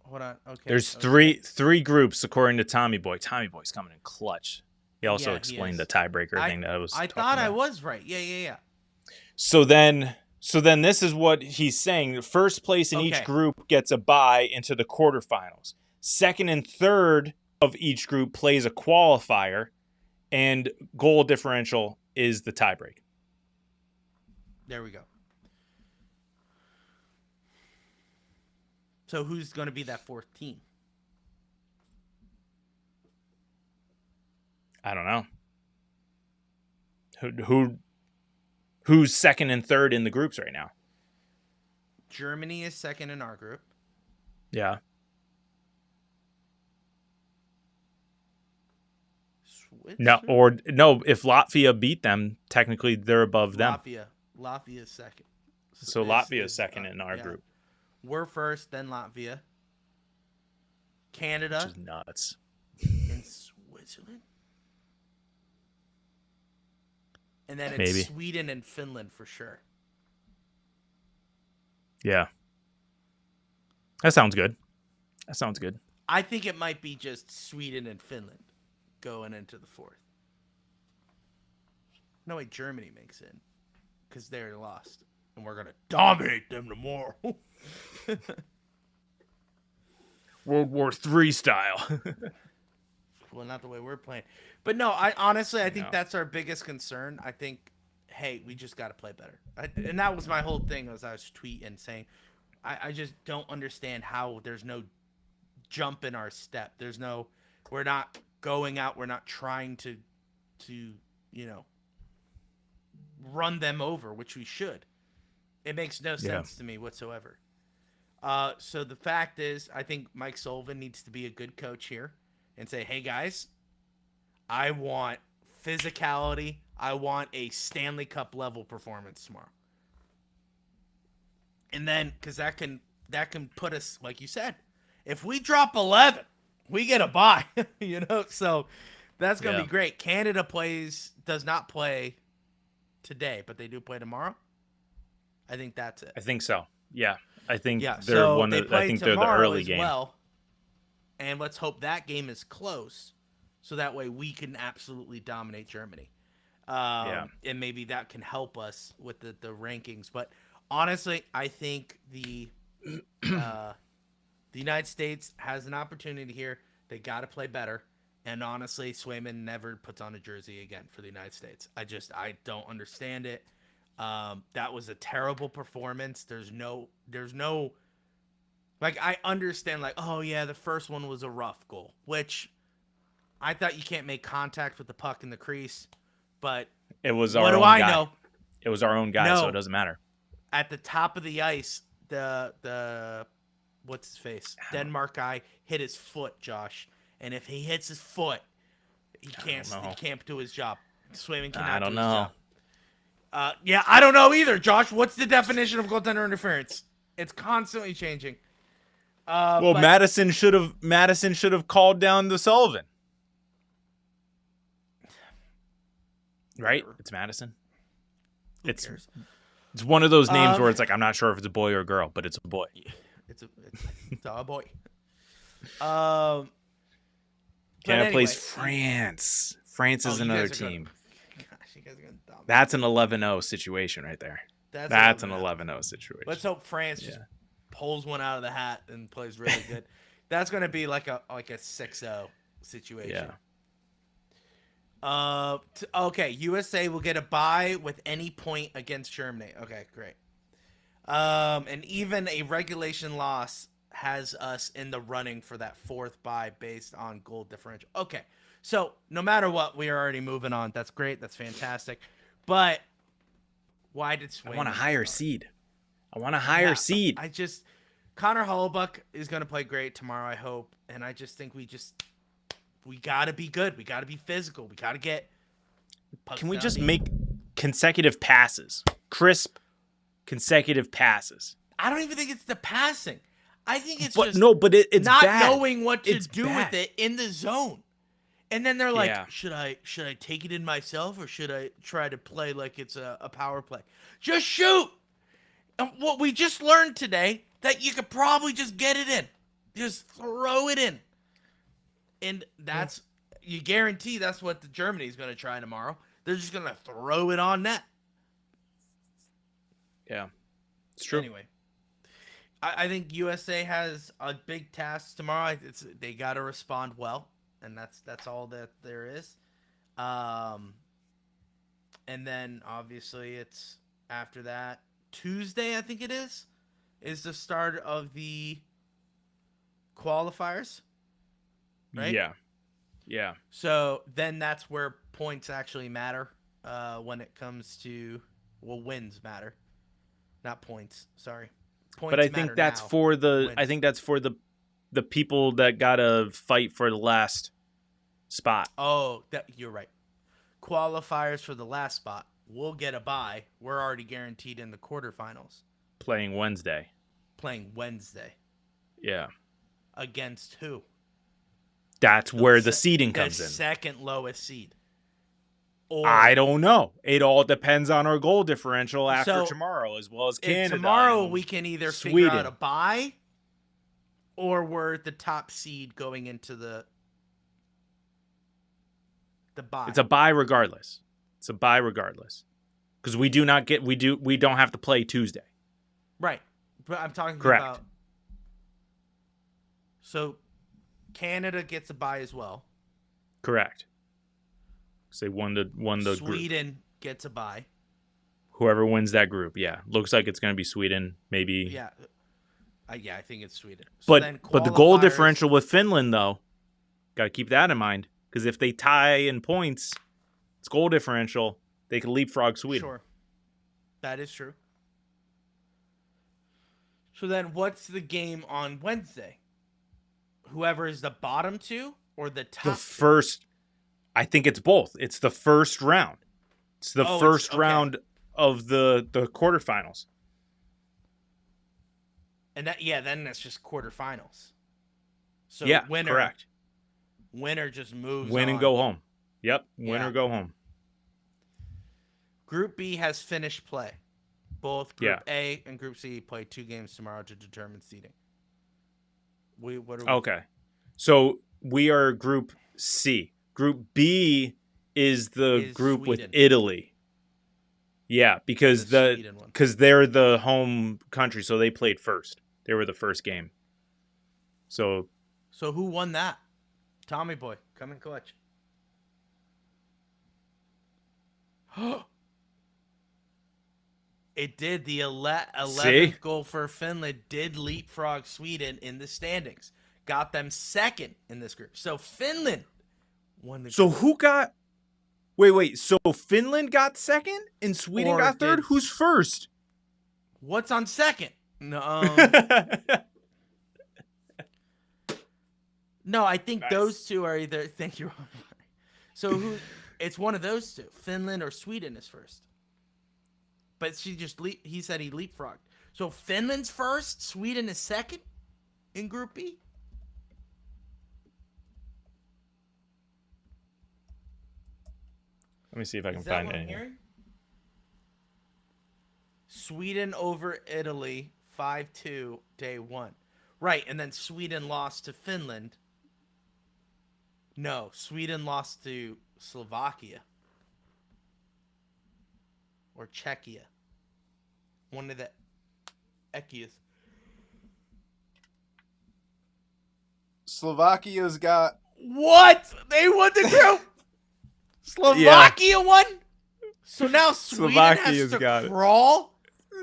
Hold on. Okay.
There's
okay.
three groups according to Tommy Boy. Tommy Boy's coming in clutch. He also
Yeah, he
explained
is.
the tiebreaker thing that I was.
I
talking
thought I
about.
was right. Yeah.
So then this is what he's saying. First place in each
Okay.
group gets a bye into the quarterfinals. Second and third of each group plays a qualifier, and goal differential is the tiebreak.
There we go. So who's going to be that 4th team?
I don't know. Who's second and third in the groups right now?
Germany is second in our group.
Yeah. No, if Latvia beat them, technically they're above them.
Latvia is second.
So Latvia is second in our
yeah.
group.
We're first, then Latvia. Canada.
Which is nuts.
And Switzerland. And then it's
Maybe.
Sweden and Finland for sure.
Yeah. That sounds good.
I think it might be just Sweden and Finland going into the 4th. No, wait, Germany makes it because they're lost. And we're going to dominate them tomorrow.
World War III style.
Well, not the way we're playing. But no, I think
No.
that's our biggest concern. I think, hey, we just got to play better. And that was my whole thing as I was tweeting saying, I just don't understand how there's no jump in our step. We're not going out. We're not trying to run them over, which we should. It makes no sense to me whatsoever. So the fact is, I think Mike Sullivan needs to be a good coach here and say, hey, guys, I want physicality. I want a Stanley Cup level performance tomorrow. And then, because that can put us, like you said, if we drop 11, we get a bye, So That's gonna
Yeah.
be great. Canada does not play today, but they do play tomorrow. I think that's it.
I think so. Yeah. I think
Yeah,
they're
so they
I
play
think they're the
tomorrow
early
as
game.
well, and let's hope that game is close, so that way we can absolutely dominate Germany. And maybe that can help us with the rankings. But honestly, I think the United States has an opportunity here. They got to play better. And honestly, Swayman never puts on a jersey again for the United States. I don't understand it. That was a terrible performance. There's no, like, I understand, like, oh yeah, the first one was a rough goal, which I thought you can't make contact with the puck in the crease, but
It was our
what do
own
I
guy.
know?
It was our own guy, so
No.
it doesn't matter.
At the top of the ice, the what's his face? Denmark guy hit his foot, Josh. And if he hits his foot, he can't do his job. Swayman cannot do his job. Yeah, I don't know either, Josh. What's the definition of goaltender interference? It's constantly changing.
Well, Madison should have called down the Sullivan. Right?
Whatever.
It's Madison.
Who cares?
It's one of those names where it's like I'm not sure if it's a boy or a girl, but it's a boy.
It's a boy.
Canada plays France. France is another team.
Gosh, you guys are gonna dominate.
That's an 11-0 situation right there. That's an 11-0 situation.
Let's hope France just pulls one out of the hat and plays really good. That's gonna be like a 6-0 situation.
Yeah.
Okay, USA will get a bye with any point against Germany. Okay, great. And even a regulation loss has us in the running for that fourth bye based on goal differential. Okay, so no matter what, we are already moving on. That's great. That's fantastic. But why did Swayman
I want a higher seed. I want a higher seed.
Connor Hellebuyck is going to play great tomorrow, I hope. And I just think we got to be good. We got to be physical. We got to get pucks.
Can we just make consecutive passes? Crisp consecutive passes.
I don't even think it's the passing. I think it's
it's
not
bad.
knowing what to
It's
do
bad.
with it in the zone. And then they're like,
Yeah.
should I take it in myself or should I try to play like it's a power play? Just shoot. And what we just learned today, that you could probably just get it in. Just throw it in. And you guarantee that's what the Germany's going to try tomorrow. They're just going to throw it on net.
Yeah. It's true.
Anyway, I think USA has a big task tomorrow. They got to respond well, and that's all that there is. And then obviously it's after that Tuesday, I think it is the start of the qualifiers. Right?
Yeah. Yeah.
So then that's where points actually matter when it comes to wins matter. Not points, sorry. Points
But I think that's
now.
for
Wins.
I think that's for the people that gotta fight for the last spot.
Oh, you're right. Qualifiers for the last spot. We'll get a bye. We're already guaranteed in the quarterfinals.
Playing Wednesday. Yeah.
Against who?
That's where the seeding
The
comes in.
second lowest seed. Or
I don't know. It all depends on our goal differential after
So,
tomorrow, as well as Canada.
tomorrow
and
we can either
Sweden.
figure out a bye, or we're the top seed going into the bye.
It's a bye regardless. Because we don't have to play Tuesday.
Right. But I'm talking
Correct.
about. So Canada gets a bye as well.
Correct. Because they won the group.
Sweden gets a bye.
Whoever wins that group, yeah. Looks like it's going to be Sweden, maybe.
Yeah. I think it's Sweden. So then
But the goal
qualifiers-
differential with Finland, though, got to keep that in mind. Because if they tie in points, it's goal differential, they can leapfrog Sweden.
Sure. That is true. So then what's the game on Wednesday? Whoever is the bottom two or the top
The
two?
first, I think it's both. It's the first round. It's the first
okay.
round of the quarterfinals.
And then that's just quarterfinals. So
Yeah,
winner,
correct.
Winner just moves
Win and
on.
go home. Yep. Win
Yeah.
or go home.
Group B has finished play. Both Group
Yeah.
A and Group C play 2 games tomorrow to determine seeding. What are we?
Okay. So we are Group C. Group B is the
Is
group with
Sweden.
Italy. Yeah, because
The Sweden one.
they're the home country, so they played first. They were the first game. So
who won that? Tommy boy, come in clutch. It did. The 11th goal for Finland did leapfrog Sweden in the standings. Got them second in this group. So Finland won the
So
group.
who got? Wait. So Finland got second and Sweden
Or
got third.
did-
Who's first?
What's on second? No, no. I think
Nice.
those two are either. Thank you. So who? It's one of those two. Finland or Sweden is first. But he said he leapfrogged. So Finland's first, Sweden is second in Group B.
Let me see if I can
Is that
find
what I'm
anything.
hearing? Sweden over Italy 5-2 day 1. Right, and then Sweden lost to Finland. No, Sweden lost to Slovakia. Or Czechia. One of the Ekias.
Slovakia's got.
What? They won the group. Slovakia won. So now Sweden
Slovakia's
has
got
to
it.
crawl.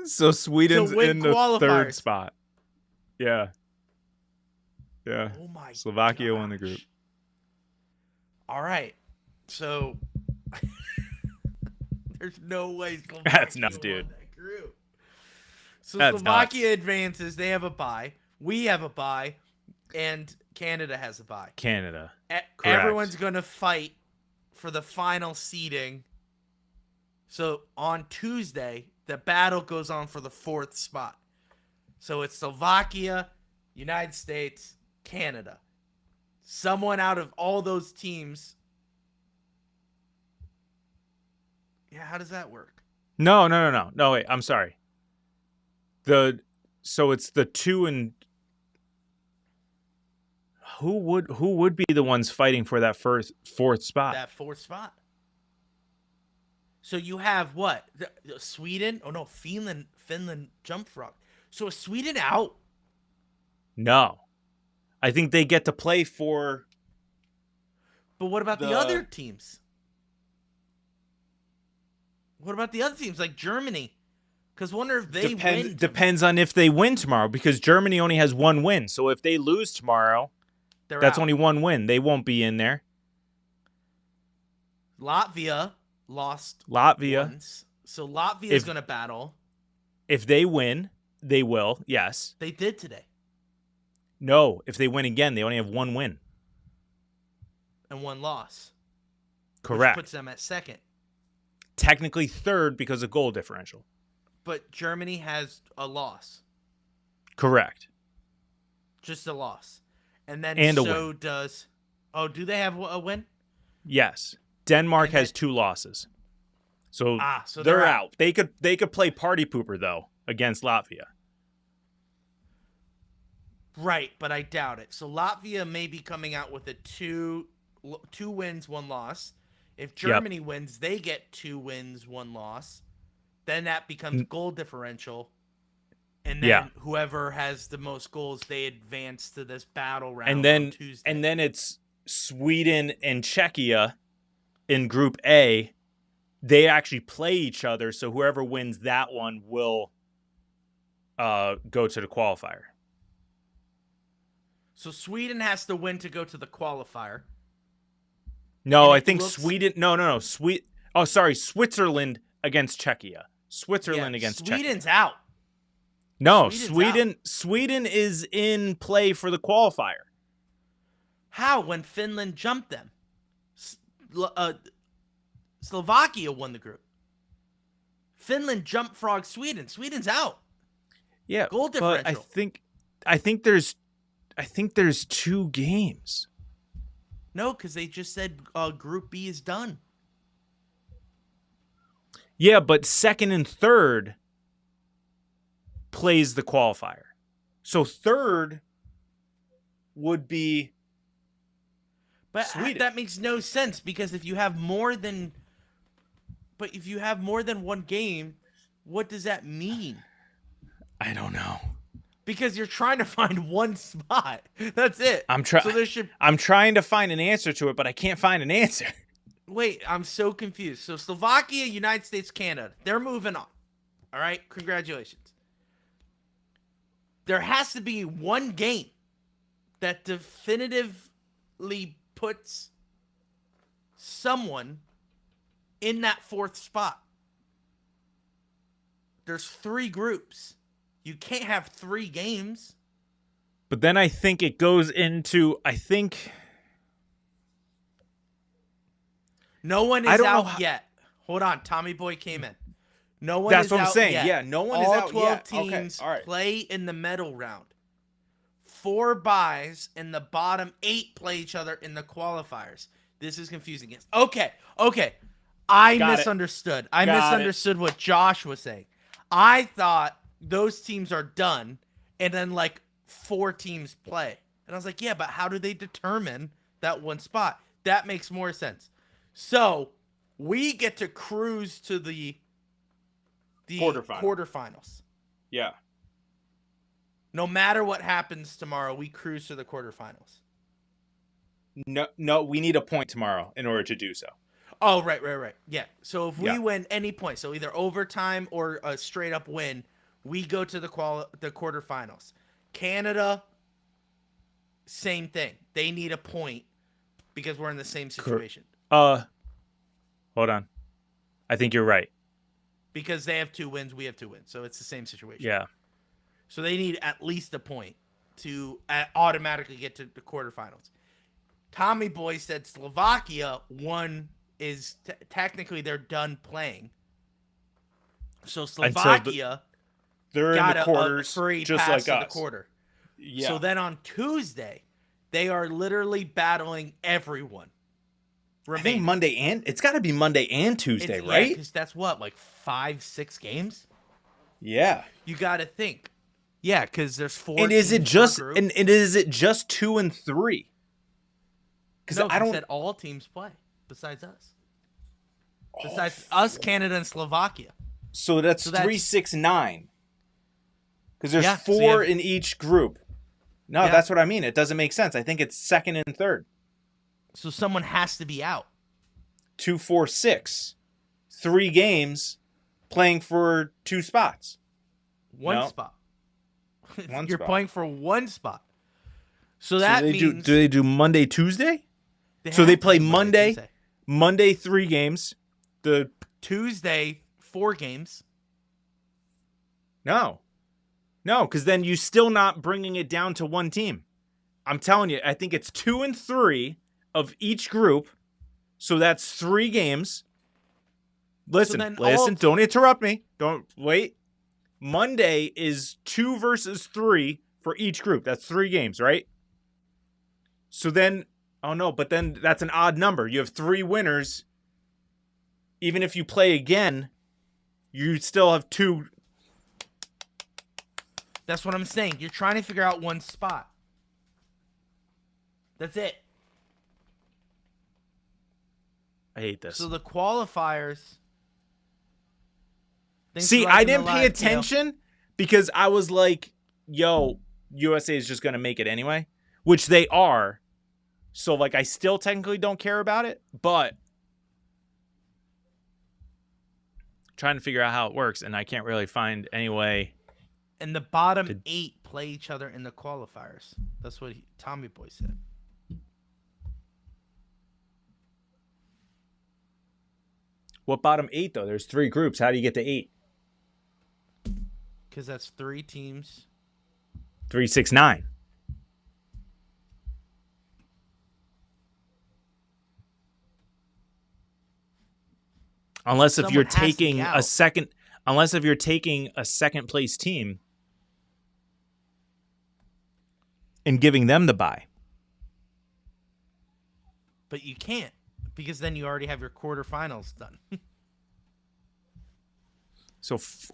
So Sweden's
To win
in the
qualifiers.
third spot. Yeah.
Oh my
Slovakia
gosh.
won the group.
All right. So there's no way Slovakia
That's nuts,
won
dude.
that group. So
That's
Slovakia advances. They have a bye. We have a bye. And Canada has a bye.
Canada. Correct.
Everyone's going to fight for the final seeding. So on Tuesday, the battle goes on for the 4th spot. So it's Slovakia, United States, Canada. Someone out of all those teams. Yeah, how does that work?
No. No, wait. I'm sorry. So it's the 2 and who would be the ones fighting for that 4th spot?
That 4th spot. So you have what? Sweden? Oh no, Finland jumped frog. So is Sweden out?
No. I think they get to play for.
But what about the other teams? What about the other teams like Germany? Because wonder if they win.
Depends on if they win tomorrow, because Germany only has 1 win. So if they lose tomorrow, that's
out.
only 1 win. They won't be in there.
Latvia lost
Latvia.
once. So Latvia is going to battle.
If they win, they will. Yes.
They did today.
No, if they win again, they only have 1 win.
And 1 loss.
Correct.
Which puts them at second.
Technically third because of goal differential.
But Germany has a loss.
Correct.
Just a loss. And then
And a
so
win.
does. Oh, do they have a win?
Yes. Denmark has 2 losses. So,
so
they're out. They could play party pooper though against Latvia.
Right, but I doubt it. So Latvia may be coming out with a 2 wins, 1 loss. If Germany wins, they get 2 wins, 1 loss. Then that becomes goal differential. And then whoever has the most goals, they advance to this battle round on Tuesday.
And then it's Sweden and Czechia in Group A. They actually play each other, so whoever wins that one will go to the qualifier.
So Sweden has to win to go to the qualifier.
No, I think Sweden. No. Switzerland against Czechia. Switzerland against Czechia.
Sweden's out.
No,
Sweden's
Sweden is in play for the qualifier.
How? When Finland jumped them. Slovakia won the group. Finland jumped frog Sweden. Sweden's out.
Yeah,
goal differential.
But I think there's 2 games.
No, because they just said Group B is done.
Yeah, but second and third plays the qualifier. So third would be
But
Sweden.
that makes no sense because if you have more than one game, what does that mean?
I don't know.
Because you're trying to find one spot. That's it. So there should.
I'm trying to find an answer to it, but I can't find an answer.
Wait, I'm so confused. So Slovakia, United States, Canada, they're moving on. All right, congratulations. There has to be one game that definitively puts someone in that fourth spot. There's 3 groups. You can't have 3 games.
But then I think it goes into
No one is out yet. Hold on, Tommy Boy came in. No one
That's
is
what I'm
out
saying.
yet.
Yeah, no one
All
is out
12
yet.
teams
Okay, all right.
play in the medal round. 4 byes and the bottom 8 play each other in the qualifiers. This is confusing. Okay. I misunderstood. I misunderstood what Josh was saying. I thought those teams are done and then like 4 teams play. And I was like, yeah, but how do they determine that one spot? That makes more sense. So we get to cruise to the quarterfinals.
Yeah.
No matter what happens tomorrow, we cruise to the quarterfinals.
No, we need a point tomorrow in order to do so.
Oh, right. Yeah. So if we win any point, so either overtime or a straight up win, we go to the quarterfinals. Canada, same thing. They need a point because we're in the same situation.
Hold on. I think you're right.
Because they have 2 wins, we have 2 wins. So it's the same situation.
Yeah.
So they need at least a point to automatically get to the quarterfinals. Tommy Boy said Slovakia is technically they're done playing. So Slovakia
they're
got
in the quarters,
a free
just
pass
like
to
us.
the quarter.
Yeah.
So then on Tuesday, they are literally battling everyone.
I think it's got to be Monday and Tuesday, right?
Yeah, because that's what, like 5-6 games.
Yeah.
You got to think. Yeah, because there's 4.
And is it just 2 and 3?
Because I don't. Said all teams play besides us. Besides us, Canada, and Slovakia.
So that's 3, 6, 9. Because there's 4
so
in each group. No, that's what I mean. It doesn't make sense. I think it's second and third.
So someone has to be out.
2, 4, 6. 3 games playing for 2 spots.
One spot. You're
spot.
playing for 1 spot. So that means...
Do they do Monday, Tuesday? They play Monday, 3 games. The
Tuesday, 4 games.
No, because then you're still not bringing it down to 1 team. I'm telling you, I think it's 2 and 3 of each group. So that's 3 games. Listen, don't interrupt me. Don't wait. Monday is 2 versus 3 for each group. That's 3 games, right? So then, but then that's an odd number. You have 3 winners. Even if you play again, you still have 2.
That's what I'm saying. You're trying to figure out 1 spot. That's it.
I hate this.
So the qualifiers.
See, I didn't pay attention because I was like, yo, USA is just going to make it anyway, which they are. So, like, I still technically don't care about it, but trying to figure out how it works, and I can't really find any way.
And the bottom 8 play each other in the qualifiers. That's what Tommy Boy said.
What bottom 8, though? There's 3 groups. How do you get to 8?
Because that's 3 teams.
3, 6, 9. Unless if you're taking a second place team and giving them the bye.
but you can't because then you already have your quarterfinals done.
So if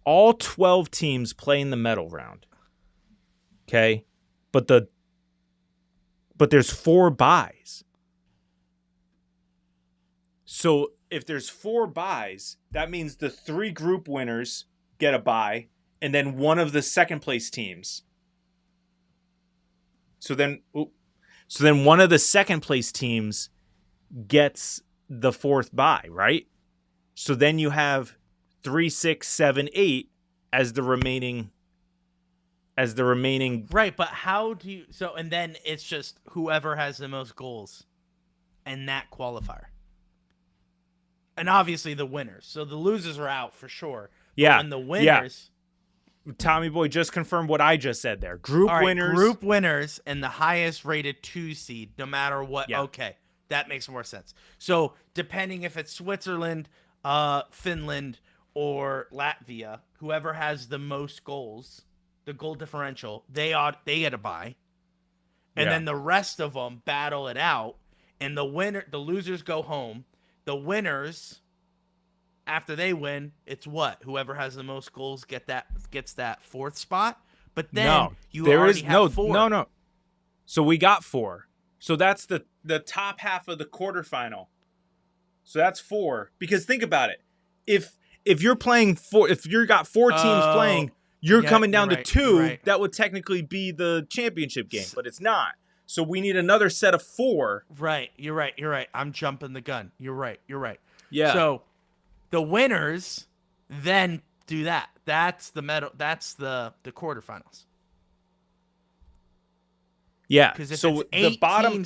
all 12 teams play in the medal round, okay, but there's 4 buys. So if there's 4 buys, that means the 3 group winners get a bye, and then one of the second place teams. So then one of the second place teams gets the 4th bye, right? So then you have 3, 6, 7, 8 as the remaining.
Right, but how do you... So, and then it's just whoever has the most goals and that qualifier. And obviously the winners. So the losers are out for sure.
Yeah.
But when the winners...
Tommy Boy just confirmed what I just said there. Group
winners and the highest rated 2 seed, no matter what. Yeah. Okay, that makes more sense. So depending if it's Switzerland, Finland, or Latvia, whoever has the most goals, the goal differential, they get a bye, and then the rest of them battle it out, and the losers go home. The winners, after they win, it's what? Whoever has the most goals gets that 4th spot. But then have 4.
No. So we got 4. So that's the top half of the quarterfinal. So that's 4. Because think about it. If you're playing 4, if you got 4 teams playing, you're coming down to 2. Right. That would technically be the championship game, but it's not. So we need another set of 4.
Right. You're right. I'm jumping the gun. You're right.
Yeah.
So the winners then do that. That's the medal. That's the quarterfinals.
Yeah.
So the bottom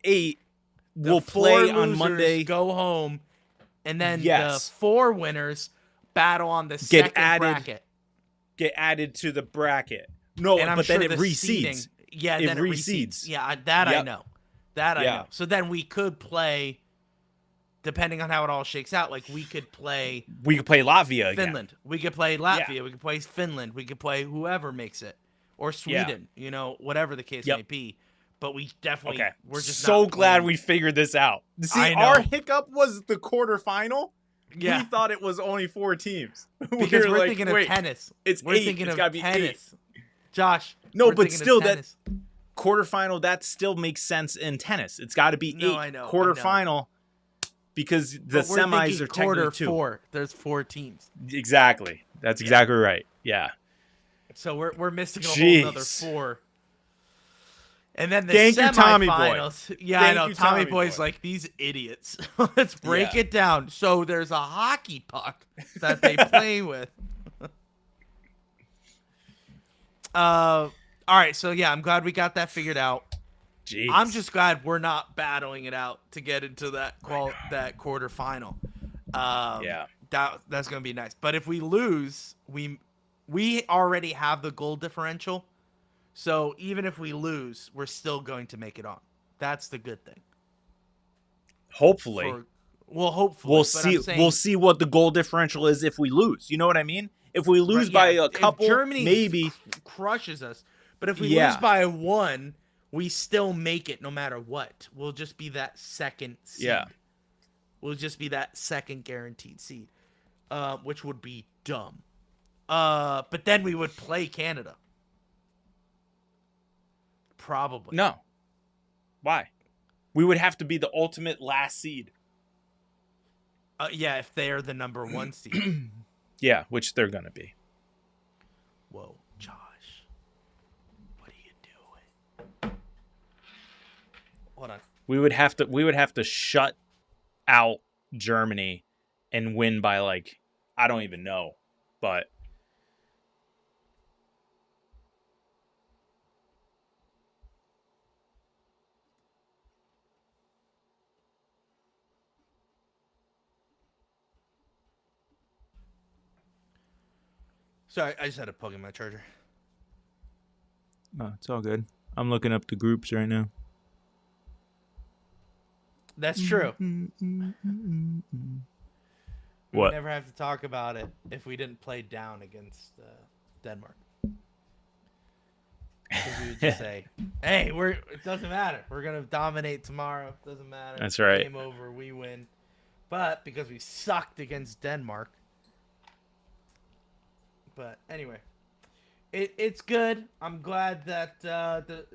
8 will play on Monday.
Go home, and then the 4 winners battle on the second bracket.
Get added to the bracket. No, but then it reseeds.
Yeah, then it reseeds. Yeah, that I know. I know. So then we could play, depending on how it all shakes out, like we could play
Latvia
Finland.
Again.
We could play Latvia. We could play Finland. We could play whoever makes it. Or Sweden, whatever the case may be. But we definitely we're just
so glad we figured this out. See, our hiccup was the quarterfinal. Yeah. We thought it was only 4 teams.
Because we're thinking of tennis.
We're
8.
Thinking it's gotta be
tennis. 8. Josh.
No, but still that quarterfinal, that still makes sense in tennis. It's got to be 8.
I know.
Quarterfinal, because the semis are technically 2.
4. There's 4 teams.
Exactly. That's exactly right. Yeah.
So we're missing a whole other 4. And then the semifinals.
Tommy Boy.
Yeah, I know. Tommy Boy's like, these idiots. Let's break it down. So there's a hockey puck that they play with. All right. So, yeah, I'm glad we got that figured out.
Jeez.
I'm just glad we're not battling it out to get into that quarterfinal. That's going to be nice. But if we lose, we already have the goal differential. So even if we lose, we're still going to make it on. That's the good thing.
Hopefully.
Hopefully.
We'll see. We'll see what the goal differential is if we lose. You know what I mean? If we lose by a couple,
Germany
maybe
crushes us. But if we lose by 1, we still make it no matter what. We'll just be that second seed.
Yeah.
We'll just be that second guaranteed seed, which would be dumb. But then we would play Canada. Probably.
No. Why? We would have to be the ultimate last seed.
Yeah, if they're the number 1 seed.
Yeah, which they're going to be.
Whoa, Josh. What are you doing? Hold on.
We would have to shut out Germany and win by I don't even know, but
Sorry, I just had to plug in my charger.
Oh, it's all good. I'm looking up the groups right now.
That's true.
What?
We'd never have to talk about it if we didn't play down against Denmark. Because we would just say, "Hey, it doesn't matter. We're gonna dominate tomorrow. Doesn't matter.
That's right.
Game over. We win." But because we sucked against Denmark. But anyway, it's good. I'm glad that the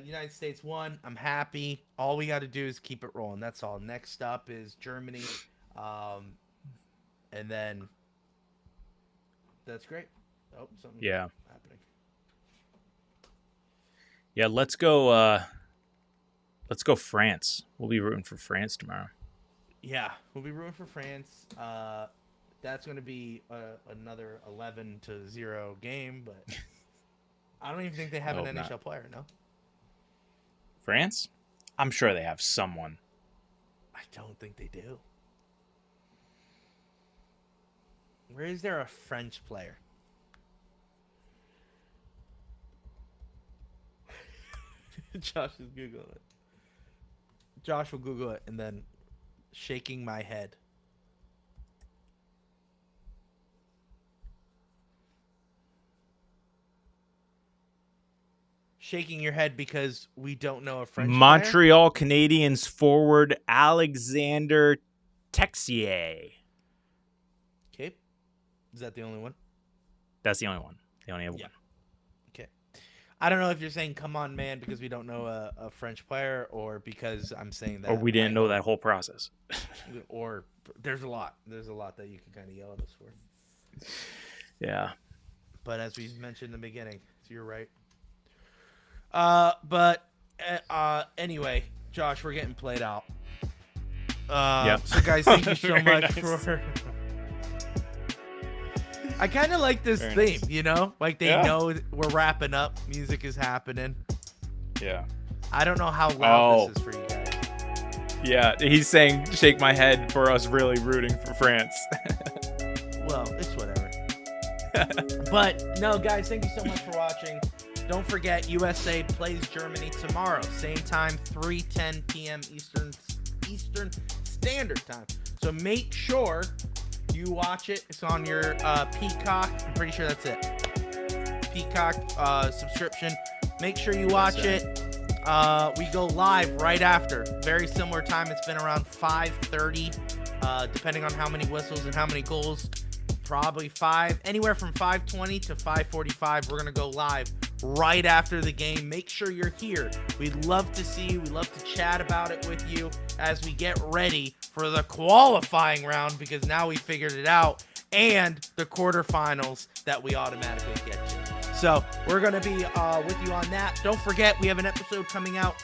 United States won. I'm happy. All we got to do is keep it rolling. That's all. Next up is Germany, and then that's great. Oh, something happening.
Yeah, let's go France. We'll be rooting for France tomorrow.
Yeah, we'll be rooting for France. That's going to be another 11-0 game, but I don't even think they have an NHL player, no?
France? I'm sure they have someone.
I don't think they do. Where is there a French player? Josh is Googling it. Josh will Google it and then shaking my head. Shaking your head because we don't know a French
Montreal Canadiens forward Alexander Texier.
Okay. Is that the only one?
That's the only one. They only have one.
Okay. I don't know if you're saying "come on, man" because we don't know a French player, or because I'm saying that,
or we didn't know that whole process.
Or there's a lot that you can kind of yell at us for.
Yeah.
But as we mentioned in the beginning, so you're right. But anyway, Josh, we're getting played out. So guys, thank you so much for. I kind of like this theme, you know, like they know we're wrapping up. Music is happening.
Yeah.
I don't know how loud this is for you guys.
Yeah, he's saying shake my head for us really rooting for France.
Well, it's whatever. But no, guys, thank you so much for watching. Don't forget, USA plays Germany tomorrow, same time, 3:10 p.m. Eastern Standard Time. So make sure you watch it. It's on your Peacock. I'm pretty sure that's it. Peacock subscription. Make sure you watch it. We go live right after. Very similar time. It's been around 5:30, depending on how many whistles and how many goals. Probably anywhere from 5:20 to 5:45. We're gonna go live right after the game. Make sure you're here. We'd love to see you. We'd love to chat about it with you as we get ready for the qualifying round, because now we figured it out, and the quarterfinals that we automatically get to. So we're going to be with you on that. Don't forget, we have an episode coming out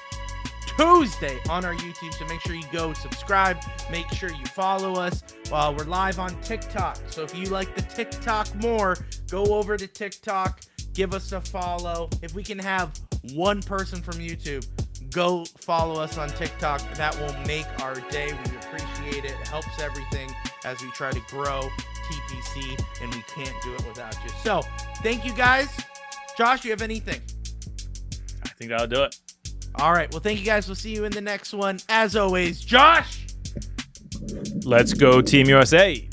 Tuesday on our YouTube, so make sure you go subscribe. Make sure you follow us. We're live on TikTok, so if you like the TikTok more, go over to TikTok. Give us a follow. If we can have one person from YouTube go follow us on TikTok, that will make our day. We appreciate it. It helps everything as we try to grow TPC, and we can't do it without you. So, thank you guys. Josh, you have anything?
I think that'll do it.
All right. Well, thank you guys. We'll see you in the next one. As always, Josh.
Let's go Team USA.